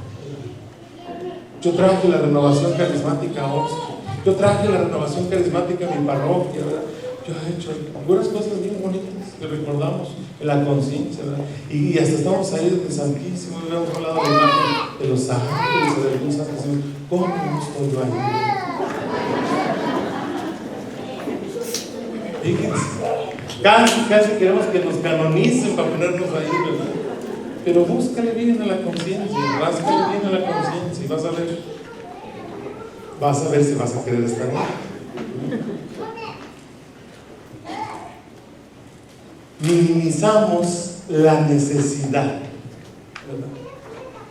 Yo traje la renovación carismática a Oxford. Yo traje la renovación carismática a mi parroquia, ¿verdad? Yo he hecho algunas cosas bien bonitas que recordamos en la conciencia, ¿verdad? Y hasta estamos ahí desde Santísimo y hemos hablado de la imagen de los ángeles, de algún santísimo. ¿Cómo no estoy yo ahí? Fíjense, casi queremos que nos canonicen para ponernos ahí, ¿verdad? Pero búscale bien a la conciencia, ráscale bien a la conciencia y vas a ver si vas a querer estar ahí. Minimizamos la necesidad, ¿verdad?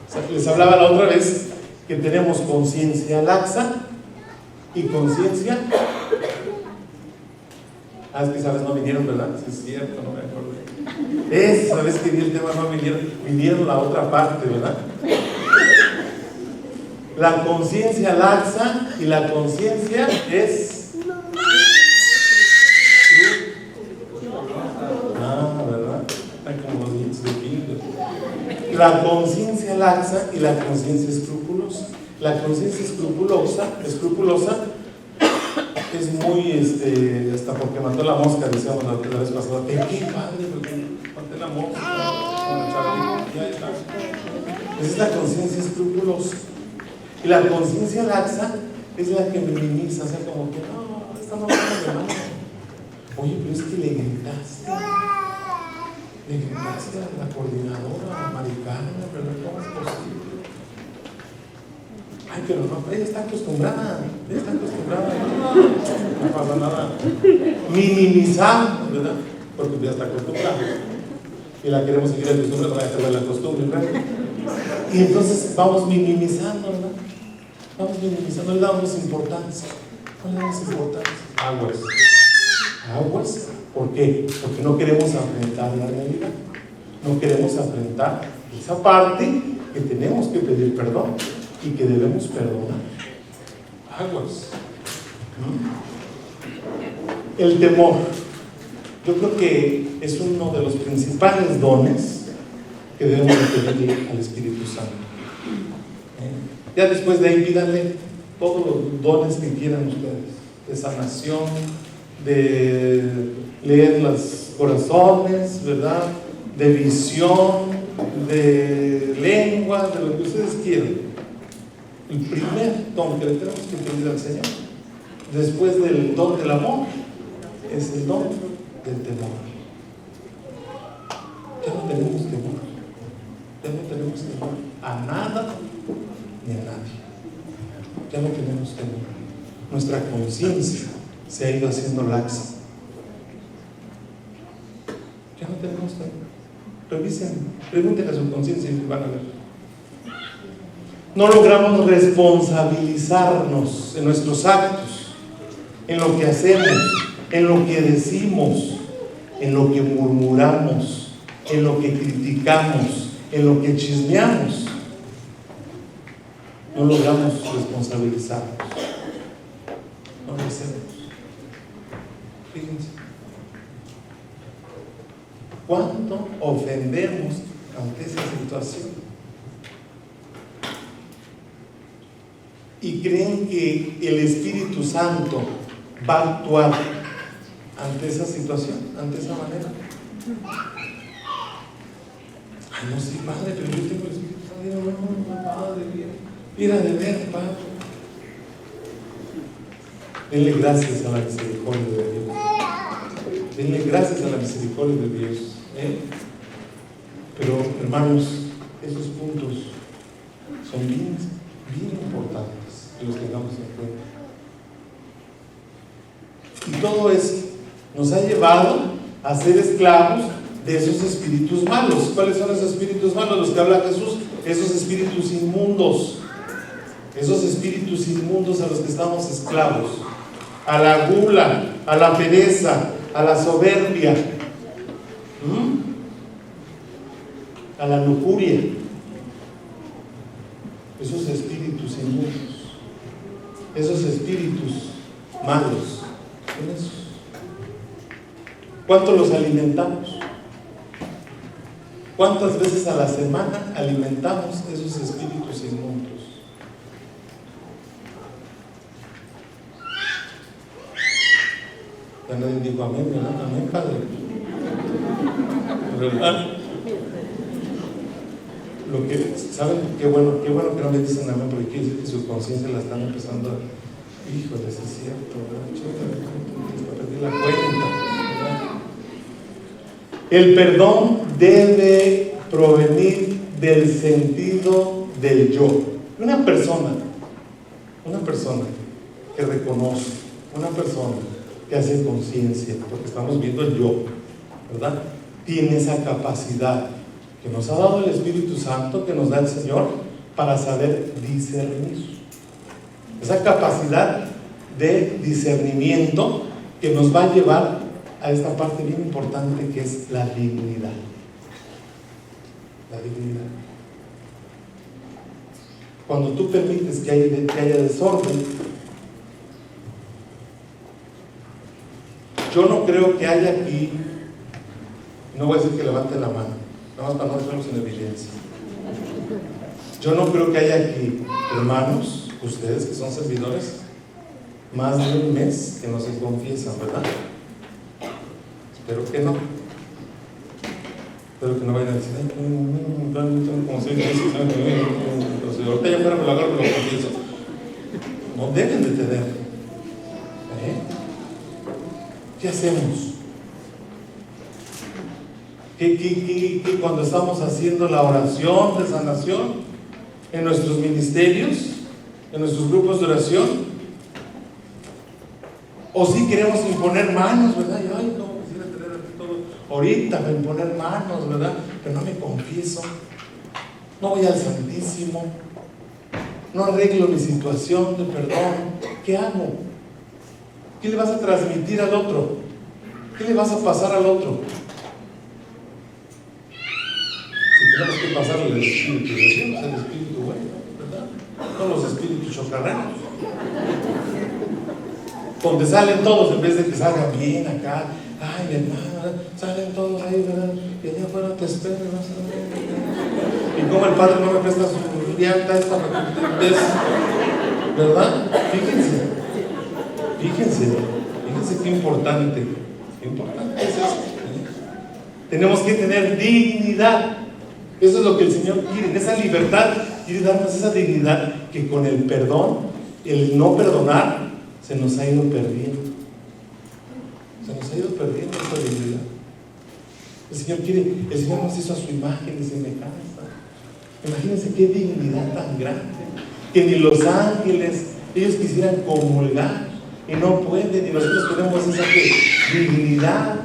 O sea, les hablaba la otra vez que tenemos conciencia laxa y conciencia. Es que sabes, no vinieron, ¿verdad? Sí, es cierto, no me acuerdo. Esa vez que vi el tema no vinieron la otra parte, ¿verdad? La conciencia laxa y la conciencia es. ¿Verdad? Están como los dientes de pingo. La conciencia laxa y la conciencia escrupulosa. La conciencia escrupulosa es muy, hasta porque mató la mosca, decíamos la vez pasada. ¿Qué padre? Porque maté la mosca. Ya está. Esa es la conciencia escrupulosa. Y la conciencia laxa es la que minimiza, o sea, como que no, esta no va a ser mal. Oye, pero es que le gritaste a la coordinadora, a Maricana, ¿verdad? ¿Cómo es posible? Ay, pero no, ella está acostumbrada, no pasa nada. Minimizar, ¿verdad? Porque ya está acostumbrada. Y la queremos seguir acostumbrando para que la costumbre, ¿verdad? Y entonces vamos minimizando, ¿verdad? Vamos minimizando, le damos importancia. No le damos importancia. Aguas. ¿Por qué? Porque no queremos enfrentar la realidad. No queremos enfrentar esa parte que tenemos que pedir perdón y que debemos perdonar. Aguas. El temor. Yo creo que es uno de los principales dones que debemos pedirle al Espíritu Santo. Ya después de ahí pídanle todos los dones que quieran ustedes, de sanación, de leer los corazones, ¿verdad? De visión, de lengua, de lo que ustedes quieran. El primer don que le tenemos que pedir al Señor, después del don del amor, es el don del temor. Ya no tenemos temor. Ya no tenemos temor a nada ni a nadie. Ya no tenemos temor. Nuestra conciencia se ha ido haciendo laxa. Ya no tenemos temor. Revisen, pregúntenle a su conciencia y van a ver. No logramos responsabilizarnos en nuestros actos, en lo que hacemos, en lo que decimos, en lo que murmuramos, en lo que criticamos, en lo que chismeamos. No logramos responsabilizarnos. No lo hacemos. Fíjense. ¿Cuánto ofendemos ante esa situación? ¿Y creen que el Espíritu Santo va a actuar ante esa situación, ante esa manera? Ay, no sé, Padre, pero yo tengo el Espíritu Santo. No, Padre, mira de ver, Padre. Denle gracias a la misericordia de Dios. Denle gracias a la misericordia de Dios. Pero, hermanos, esos puntos son bien importantes que los tengamos en cuenta. Y todo eso nos ha llevado a ser esclavos de esos espíritus malos. ¿Cuáles son esos espíritus malos? Los que habla Jesús. Esos espíritus inmundos. Esos espíritus inmundos a los que estamos esclavos. A la gula, a la pereza, a la soberbia, a la lujuria. Esos espíritus inmundos, esos espíritus malos, ¿son esos? ¿Cuánto los alimentamos? ¿Cuántas veces a la semana alimentamos esos espíritus inmundos? Ya nadie dijo amén, ¿verdad? Amén, Padre. ¿Verdad? Lo que, ¿saben? Qué bueno que no me dicen amén, porque quiere decir que su conciencia la están empezando a... Híjole, es cierto, ¿verdad? Perdí la cuenta, ¿verdad? El perdón debe provenir del sentido del yo. Una persona que reconoce, una persona que hace conciencia, porque estamos viendo el yo, ¿verdad? tiene esa capacidad que nos ha dado el Espíritu Santo, que nos da el Señor, para saber discernir. Esa capacidad de discernimiento que nos va a llevar a esta parte bien importante que es la dignidad. La dignidad. Cuando tú permites que haya desorden, yo no creo que haya aquí, no voy a decir que levanten la mano, nada más para no dejarlos en evidencia. Yo no creo que haya aquí hermanos, ustedes que son servidores, más de un mes que no se confiesan, ¿verdad? Espero que no. Espero que no vayan a decir, como si ahorita ya fuera me lo agarro, me lo confieso. No deben de tener. ¿Qué hacemos? ¿Qué cuando estamos haciendo la oración de sanación en nuestros ministerios, en nuestros grupos de oración? O si queremos imponer manos, ¿verdad? Yo, ay, no quisiera tener todo ahorita para imponer manos, ¿verdad? Pero no me confieso, no voy al Santísimo, no arreglo mi situación de perdón. ¿Qué hago? ¿Qué le vas a transmitir al otro? ¿Qué le vas a pasar al otro? Si tenemos que pasarle el espíritu de Dios, el espíritu bueno, ¿verdad? No los espíritus chocarreros, donde salen todos en vez de que salgan bien acá. Ay, mi hermana, salen todos ahí, ¿verdad? Y allá afuera te espero, ¿no? Y como el Padre no me presta su llanta esta vez, ¿verdad? Fíjense qué importante es eso. Tenemos que tener dignidad. Eso es lo que el Señor quiere, esa libertad, quiere darnos esa dignidad que con el perdón, el no perdonar, se nos ha ido perdiendo. Se nos ha ido perdiendo esa dignidad. El Señor nos hizo a su imagen y semejanza. Imagínense qué dignidad tan grande, que ni los ángeles, ellos quisieran comulgar y no pueden, y nosotros tenemos esa dignidad.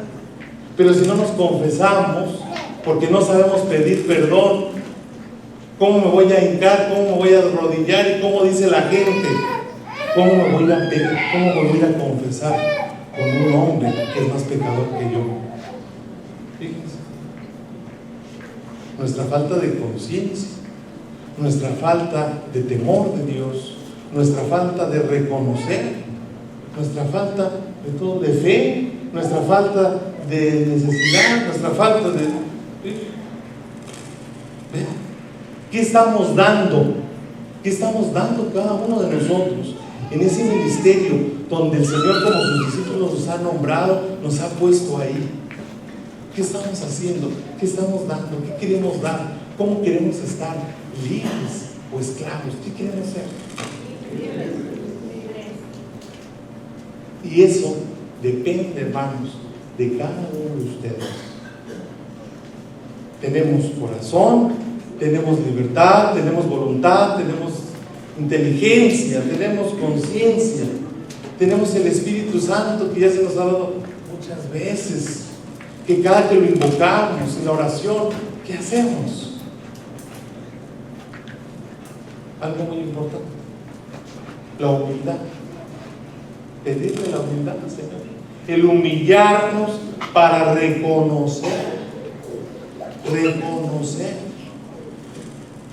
Pero si no nos confesamos, porque no sabemos pedir perdón, ¿cómo me voy a hincar? ¿Cómo me voy a arrodillar? ¿Y cómo dice la gente? ¿Cómo me voy a pedir? ¿Cómo me voy a confesar con un hombre que es más pecador que yo? Fíjense, nuestra falta de conciencia, nuestra falta de temor de Dios, nuestra falta de reconocer, nuestra falta de todo, de fe, nuestra falta de necesidad, nuestra falta de... ¿Qué estamos dando? ¿Qué estamos dando cada uno de nosotros en ese ministerio donde el Señor, como sus discípulos, nos ha nombrado, nos ha puesto ahí? ¿Qué estamos haciendo? ¿Qué estamos dando? ¿Qué queremos dar? ¿Cómo queremos estar? ¿Libres o esclavos? ¿Qué queremos ser? Y eso depende, hermanos, de cada uno de ustedes. Tenemos corazón, tenemos libertad, tenemos voluntad, tenemos inteligencia, tenemos conciencia, tenemos el Espíritu Santo que ya se nos ha dado muchas veces, que cada que lo invocamos en la oración, ¿qué hacemos? Algo muy importante, la humildad. Pedirle la humildad al Señor, el humillarnos para reconocer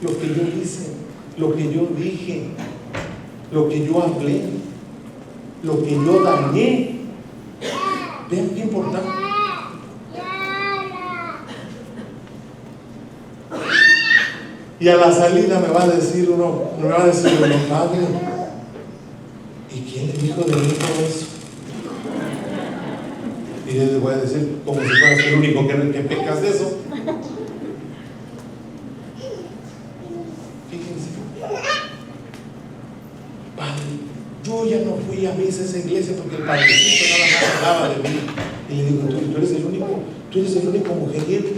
lo que yo hice, lo que yo dije, lo que yo hablé, lo que yo dañé. Vean qué importante. Y a la salida me va a decir uno, Padre, ¿y quién le dijo de mí todo eso? Y yo les voy a decir, como si fueras el único que pecas de eso. Fíjense, Padre, yo ya no fui a misa a esa iglesia porque el padrecito nada más hablaba de mí. Y le digo, tú eres el único mujeriego,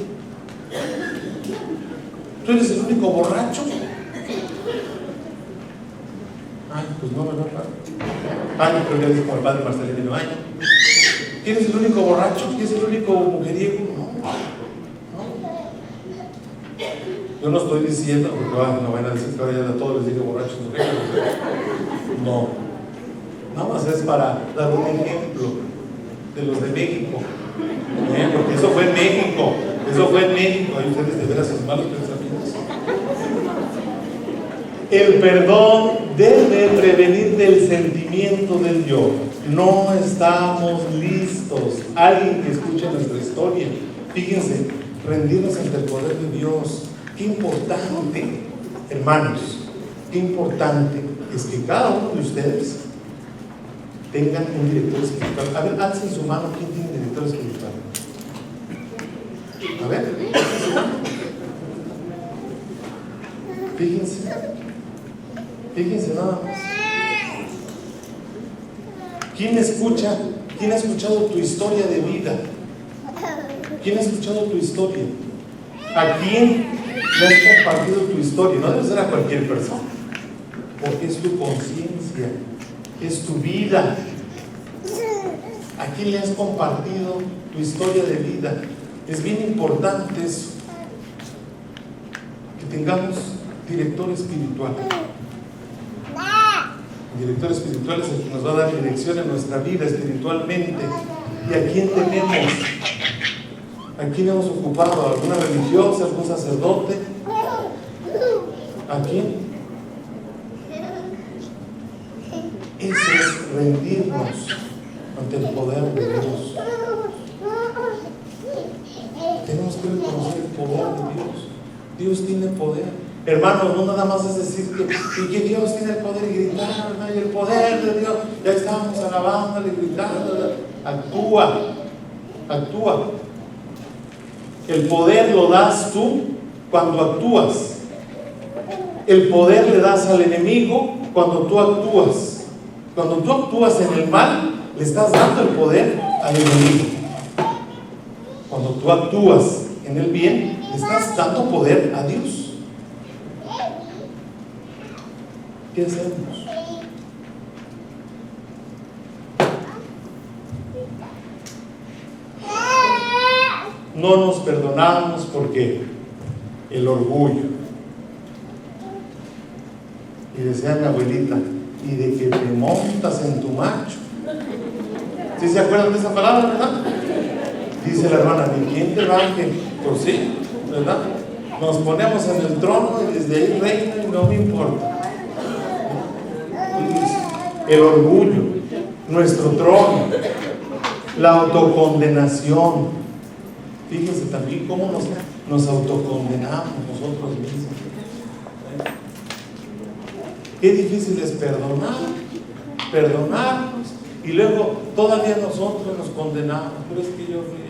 tú eres el único borracho. Ay, pues no, ¿verdad, Padre? Ay, pero ya dice como el Padre Marcelino, ay, ¿quién es el único borracho? ¿Quién es el único mujeriego? No. Yo no estoy diciendo, porque no van a decir que ahora ya a todos les dije borrachos ricos. No. Nada más es para dar un ejemplo de los de México. Porque eso fue en México. Eso fue en México. Hay ustedes de veras sus malos pensamientos. El perdón debe prevenir del sentimiento del yo. No estamos listos. Alguien que escuche nuestra historia. Fíjense, rendirnos ante el poder de Dios. Qué importante, hermanos, qué importante es que cada uno de ustedes tengan un director espiritual. A ver, alcen su mano, ¿quién tiene director espiritual? A ver, alcen su mano. Fíjense nada más. ¿Quién escucha? ¿Quién ha escuchado tu historia de vida? ¿Quién ha escuchado tu historia? ¿A quién le has compartido tu historia? No debe ser a cualquier persona, porque es tu conciencia, es tu vida. ¿A quién le has compartido tu historia de vida? Es bien importante eso, que tengamos director espiritual. El director espiritual es el que nos va a dar dirección en nuestra vida espiritualmente. ¿Y a quién tenemos? ¿A quién hemos ocupado? ¿A alguna religiosa, algún sacerdote? ¿A quién? Eso es rendirnos ante el poder de Dios. Tenemos que reconocer el poder de Dios. Dios tiene poder. Hermanos, no nada más es decir que Dios tiene el poder y gritar, ¿no? Y el poder de Dios, ya estamos alabándole, gritando. Actúa. El poder lo das tú cuando actúas. El poder le das al enemigo cuando tú actúas. Cuando tú actúas en el mal, le estás dando el poder al enemigo. Cuando tú actúas en el bien, le estás dando poder a Dios. ¿Qué hacemos? No nos perdonamos porque el orgullo. Y decía mi abuelita, y de que te montas en tu macho. ¿Sí se acuerdan de esa palabra, verdad? Dice la hermana, ni quien te baje. Pues sí, ¿verdad? Nos ponemos en el trono y desde ahí reina y no me importa. El orgullo, nuestro trono, la autocondenación. Fíjense también cómo nos autocondenamos nosotros mismos. Qué difícil es perdonarnos y luego todavía nosotros nos condenamos. Pero es que yo fui,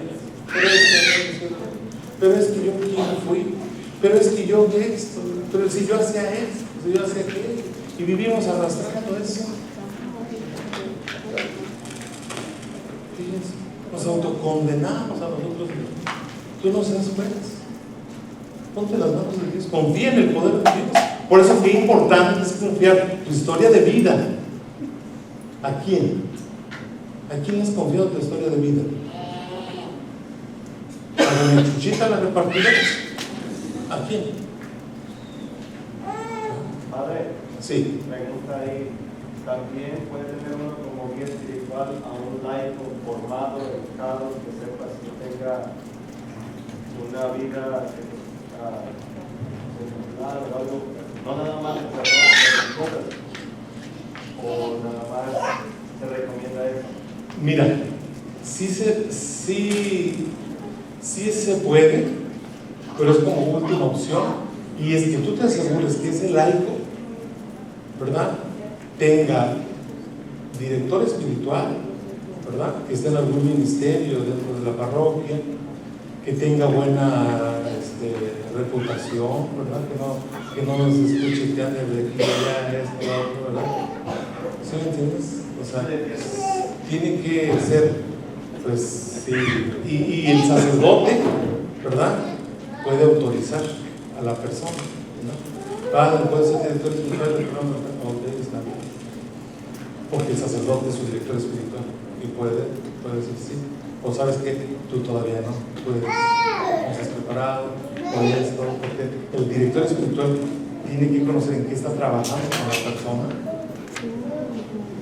pero es que yo quién fui, pero es que yo esto, pero si yo hacía esto, si yo hacía aquello, y vivimos arrastrando eso. Fíjense, nos autocondenamos a nosotros mismos. Tú no seas juez. Ponte las manos de Dios. Confía en el poder de Dios. Por eso qué importante es confiar tu historia de vida. ¿A quién? ¿A quién le has confiado tu historia de vida? ¿A doña Chuchita la repartirás? ¿A quién? Padre, sí. Pregunta ahí. También puede tener uno como guía espiritual a un laico formado, educado, que sepa si tenga una vida secular o algo, no nada más de perdón, o nada más se recomienda eso. Mira, sí se puede, pero es como última opción, y es que tú te asegures que ese laico, ¿verdad?, tenga director espiritual, ¿verdad?, que esté en algún ministerio dentro de la parroquia, que tenga buena reputación, ¿verdad?, que no nos escuche que ande de aquí allá, esto, lo otro, ¿verdad? ¿Sí me entiendes? O sea, tiene que ser, pues, sí, y el sacerdote, ¿verdad?, puede autorizar a la persona, ¿no? Padre, puede ser director espiritual del programa, está bien. Porque el sacerdote es su director espiritual y puede decir sí. o sabes que tú todavía no puedes, no estás preparado, por esto, porque el director espiritual tiene que conocer en qué está trabajando con la persona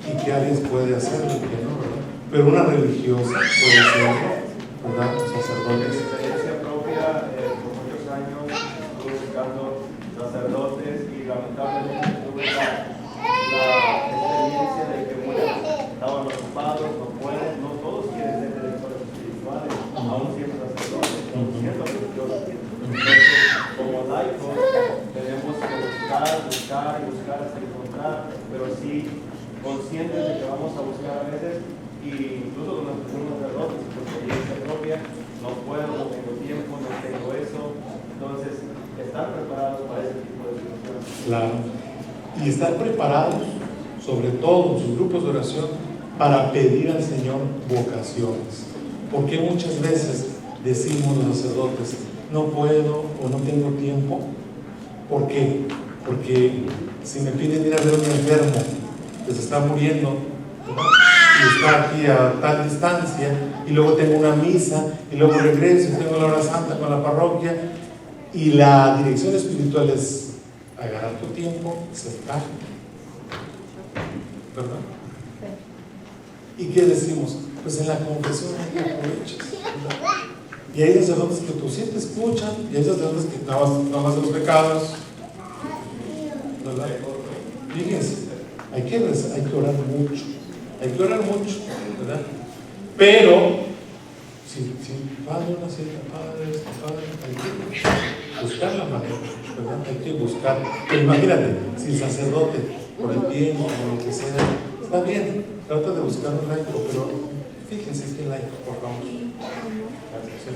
y qué áreas puede hacer y qué no, ¿verdad? Pero una religiosa puede hacerlo, ¿verdad? En Sacerdotes. experiencia propia, por muchos años estuve buscando sacerdotes y lamentablemente tuve la experiencia de que muchos estaban ocupados, no pueden, no todos quieren ser directores espirituales, aún siendo sacerdotes, siendo religiosos. Entonces, como laicos, tenemos que buscar hasta encontrar, pero sí conscientes de que vamos a buscar a veces, y incluso con nuestros mismos sacerdotes, por experiencia propia, no puedo, no tengo tiempo, no tengo eso. Entonces, estar preparados para ese tipo de situaciones. Claro. Y estar preparados, sobre todo en sus grupos de oración, para pedir al Señor vocaciones. Porque muchas veces decimos los sacerdotes, no puedo o no tengo tiempo. ¿Por qué? Porque si me piden ir a ver a un enfermo que se está muriendo, ¿verdad? Y está aquí a tal distancia, y luego tengo una misa, y luego regreso y tengo la hora santa con la parroquia, y la dirección espiritual es agarrar tu tiempo, aceptar, ¿verdad? ¿Y qué decimos? Pues en la confesión hay que aprovechar, ¿verdad? Y hay sacerdotes que tú sí te escuchan, y hay sacerdotes que nada más de los pecados, ¿verdad? Fíjense, hay que orar mucho, ¿verdad? Pero, si padre una cita, padre, hay que buscar la manera, ¿verdad? Hay que buscar. Pero imagínate, si el sacerdote, por el tiempo, por lo que sea, está bien, trata de buscar un laico, pero fíjense qué laico, por favor. Gracias.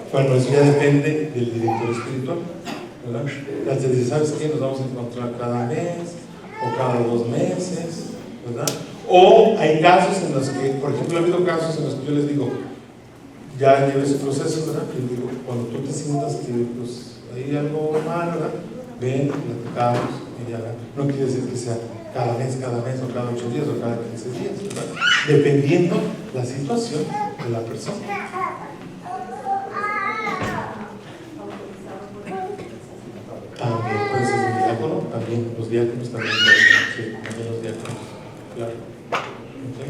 Bueno, eso ya depende del director espiritual, ¿verdad? Ya te dice, ¿sabes qué? Nos vamos a encontrar cada mes o cada 2 meses, ¿verdad? O hay casos en los que, por ejemplo, ha habido casos en los que yo les digo, ya llevé su proceso, ¿verdad? Y digo, cuando tú te sientas que pues, hay algo mal, ¿verdad? Ven, platicamos y ya, no quiere decir que sea cada mes o cada 8 días o cada 15 días, ¿verdad? Dependiendo la situación de la persona. También puede ser un diácono, también los diáconos también pueden ser, sí, también los diáconos, claro. Okay.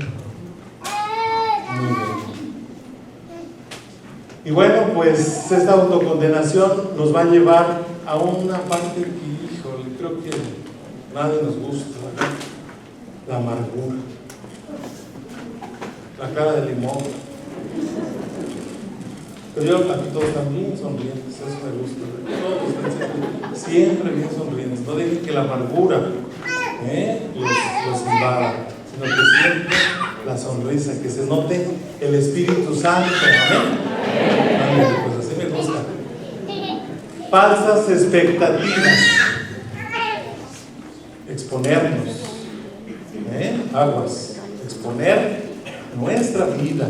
Muy bien. Y bueno, pues esta autocondenación nos va a llevar a una parte que, híjole, creo que nadie nos gusta, ¿verdad? La amargura, la cara de limón. Pero yo aquí todos están bien sonrientes, eso me gusta. Todos están siempre bien sonrientes. No dejen que la amargura los invada, sino que siempre la sonrisa, que se note el Espíritu Santo. Amén. Amén. Pues así me gusta. Falsas expectativas. Exponernos. Aguas. Exponer nuestra vida,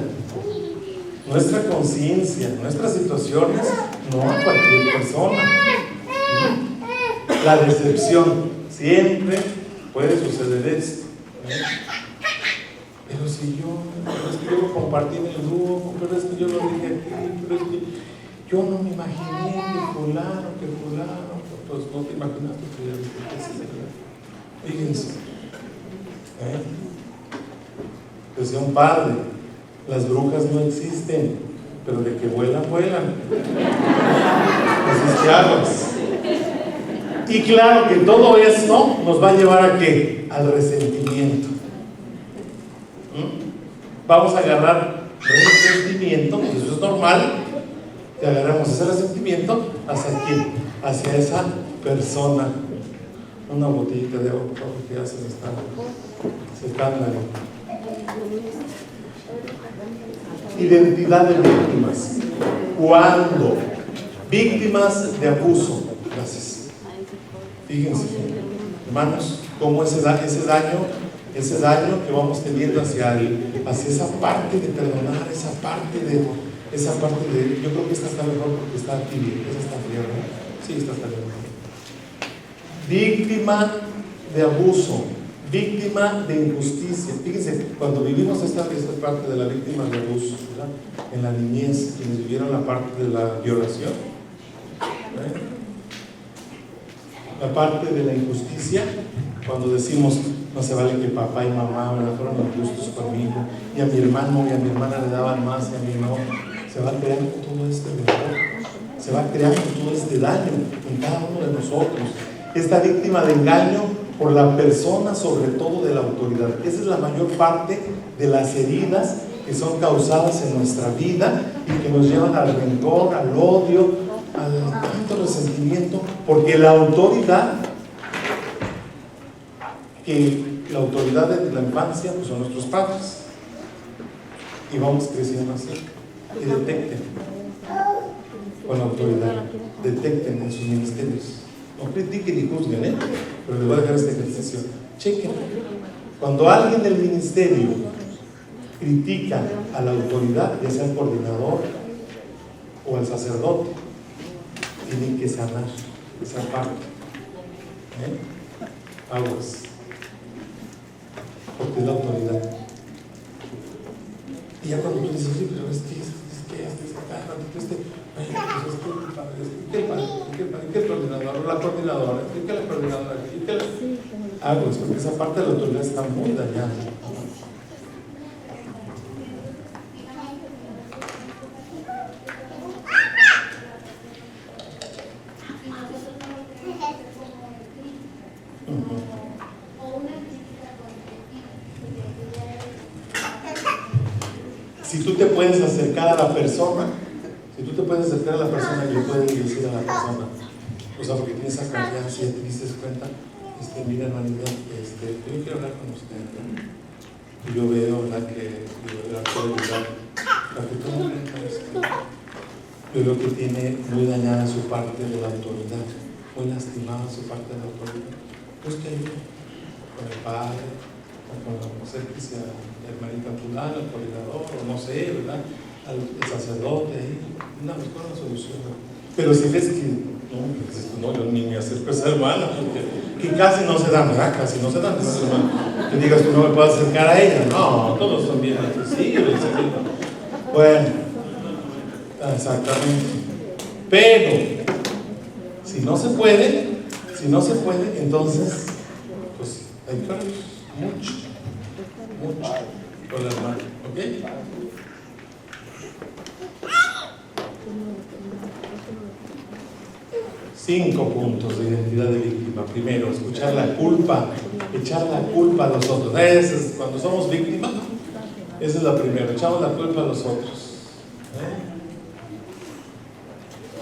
nuestra conciencia, nuestras situaciones, no a cualquier persona. La decepción, siempre puede suceder esto. Pero si yo lo compartí en el grupo, pero es que yo lo dije aquí, pero es que yo no me imaginé que fulano, pues no te imaginaste que ya dijiste, fíjense. Decía un padre, las brujas no existen, pero de que vuelan, vuelan. Así es que aguas. Y claro que todo esto nos va a llevar a ¿qué? Al resentimiento. Vamos a agarrar resentimiento, pues eso es normal, que agarramos ese resentimiento hacia quién, hacia esa persona. Una botellita de agua, porque ya se me está secando la lengua. Identidad de víctimas. ¿Cuándo? Víctimas de abuso. Gracias. Fíjense, hermanos, cómo ese daño que vamos teniendo hacia esa parte de perdonar, esa parte de yo creo que esta está mejor porque está tibia, esa está fría, ¿no? Sí, esta está mejor. víctima de abuso, víctima de injusticia. Fíjense, cuando vivimos esta parte de la víctima de abuso, ¿verdad? En la niñez, quienes vivieron la parte de la violación, ¿verdad? La parte de la injusticia, cuando decimos no se vale que papá y mamá fueron injustos conmigo, y a mi hermano y a mi hermana le daban más y a mí no, se va creando todo este dolor, se va creando todo este daño en cada uno de nosotros. Esta víctima de engaño por la persona, sobre todo de la autoridad. Esa es la mayor parte de las heridas que son causadas en nuestra vida y que nos llevan al rencor, al odio, al tanto resentimiento, porque la autoridad, de la infancia, pues son nuestros padres, y vamos creciendo así. Y detecten con la autoridad, detecten en sus ministerios. No critiquen ni juzguen, pero les voy a dejar este ejercicio. Chequen. Cuando alguien del ministerio critica a la autoridad, ya sea el coordinador o el sacerdote, tienen que sanar esa parte. Aguas. Porque es la autoridad. Y ya cuando tú dices, sí, pero es que ¿qué el coordinador? La coordinadora, ¿qué la coordinadora? Pues porque esa parte de la autoridad está muy dañada. Si tú te puedes acercar a la persona, y le puedes decir a la persona, o sea, porque tienes esa confianza y te dices cuenta, mira, hermanita, yo quiero hablar con usted, ¿no? Y yo veo, ¿verdad?, que la autoridad, yo veo que tiene muy dañada su parte de la autoridad, muy lastimada su parte de la autoridad. Pues que ayuda con el padre, o con no sé que sea la hermanita fulana, el coordinador, o no sé, ¿verdad?, al sacerdote, una solución. Pero si ves que no, yo ni me acerco a esa hermana, que casi no se dan, ¿verdad? Casi no se dan esas hermanas. Que digas, tú no me puedes acercar a ella. No, todos son bien accesibles. Bueno, exactamente. Pero, si no se puede, entonces, pues hay que hablar mucho con la hermana, ¿ok? Cinco puntos de identidad de víctima. Primero, escuchar la culpa, echar la culpa a los otros. Cuando somos víctimas, esa es la primera, echamos la culpa a los otros.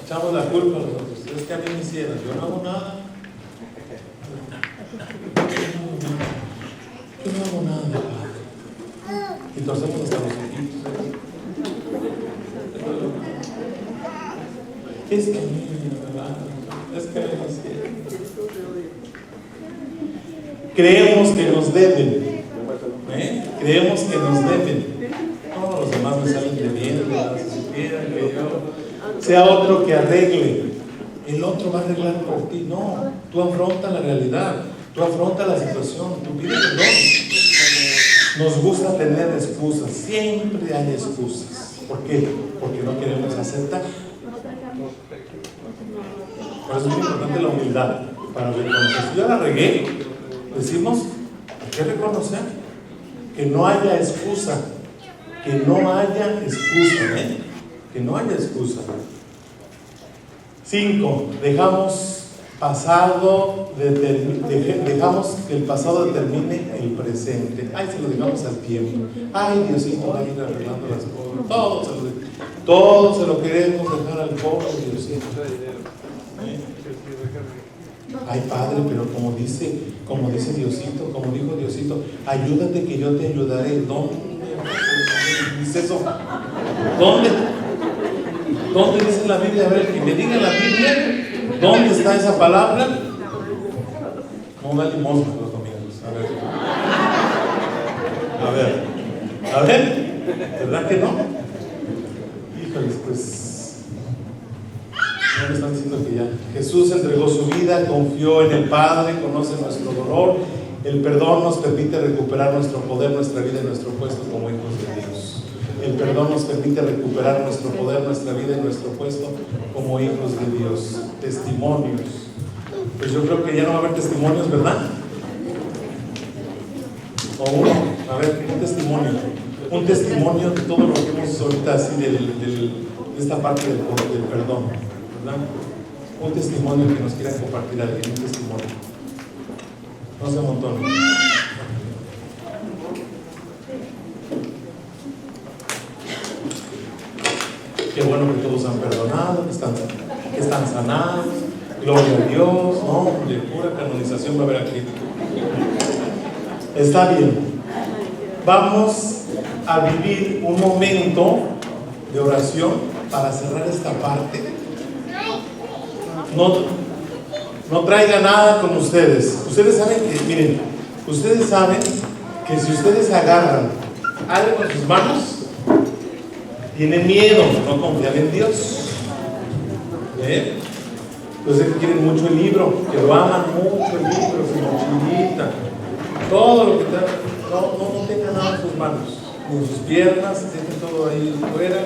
Echamos la culpa a los otros. Es que a mí me hicieron, yo no hago nada. Yo no hago nada, padre. Y torcemos hasta los ojitos. Es que a mí es que me hicieron. Creemos que nos deben. Creemos que nos deben. No, los demás me salen debiendo. Si supieran que yo sea otro que arregle, el otro va a arreglar por ti. No, tú afronta la realidad, tú afronta la situación, tú pides perdón. Nos gusta tener excusas, siempre hay excusas. ¿Por qué? Porque no queremos aceptar. Por eso es muy importante la humildad, para reconocer. Si yo la regué, decimos, hay que reconocer que no haya excusa, que no haya excusa. 5. Dejamos que el pasado determine el presente. Se lo dejamos al tiempo. Diosito va a ir arreglando las cosas. Todo se lo queremos dejar al pobre Diosito. Padre, pero como dice Diosito, como dijo Diosito, ayúdate que yo te ayudaré. ¿Dónde dice eso? ¿Dónde dice la Biblia? A ver, que me diga la Biblia, ¿dónde está esa palabra? No da limosna los domingos. A ver, ¿verdad que no? Híjoles, pues Ya me están diciendo que ya. Jesús entregó su vida, confió en el Padre, conoce nuestro dolor. El perdón nos permite recuperar nuestro poder, nuestra vida y nuestro puesto como hijos de Dios. El perdón nos permite recuperar nuestro poder, nuestra vida y nuestro puesto como hijos de Dios. Testimonios. Pues yo creo que ya no va a haber testimonios, ¿verdad? O uno, a ver, un testimonio. Un testimonio de todo lo que hemos ahorita así de esta parte del perdón, ¿verdad? Un testimonio que nos quieran compartir alguien, un testimonio. No se amontonen. Qué bueno que todos han perdonado, que están sanados. Gloria a Dios, no, de pura canonización va a haber aquí. Está bien. Vamos a vivir un momento de oración para cerrar esta parte. No traiga nada con ustedes. Ustedes saben que, miren, ustedes saben que si ustedes agarran algo con sus manos, tienen miedo, no confían en Dios. Entonces quieren mucho el libro, que lo aman mucho el libro, su mochilita, todo lo que no tengan nada en sus manos, ni en sus piernas, sienten todo ahí fuera.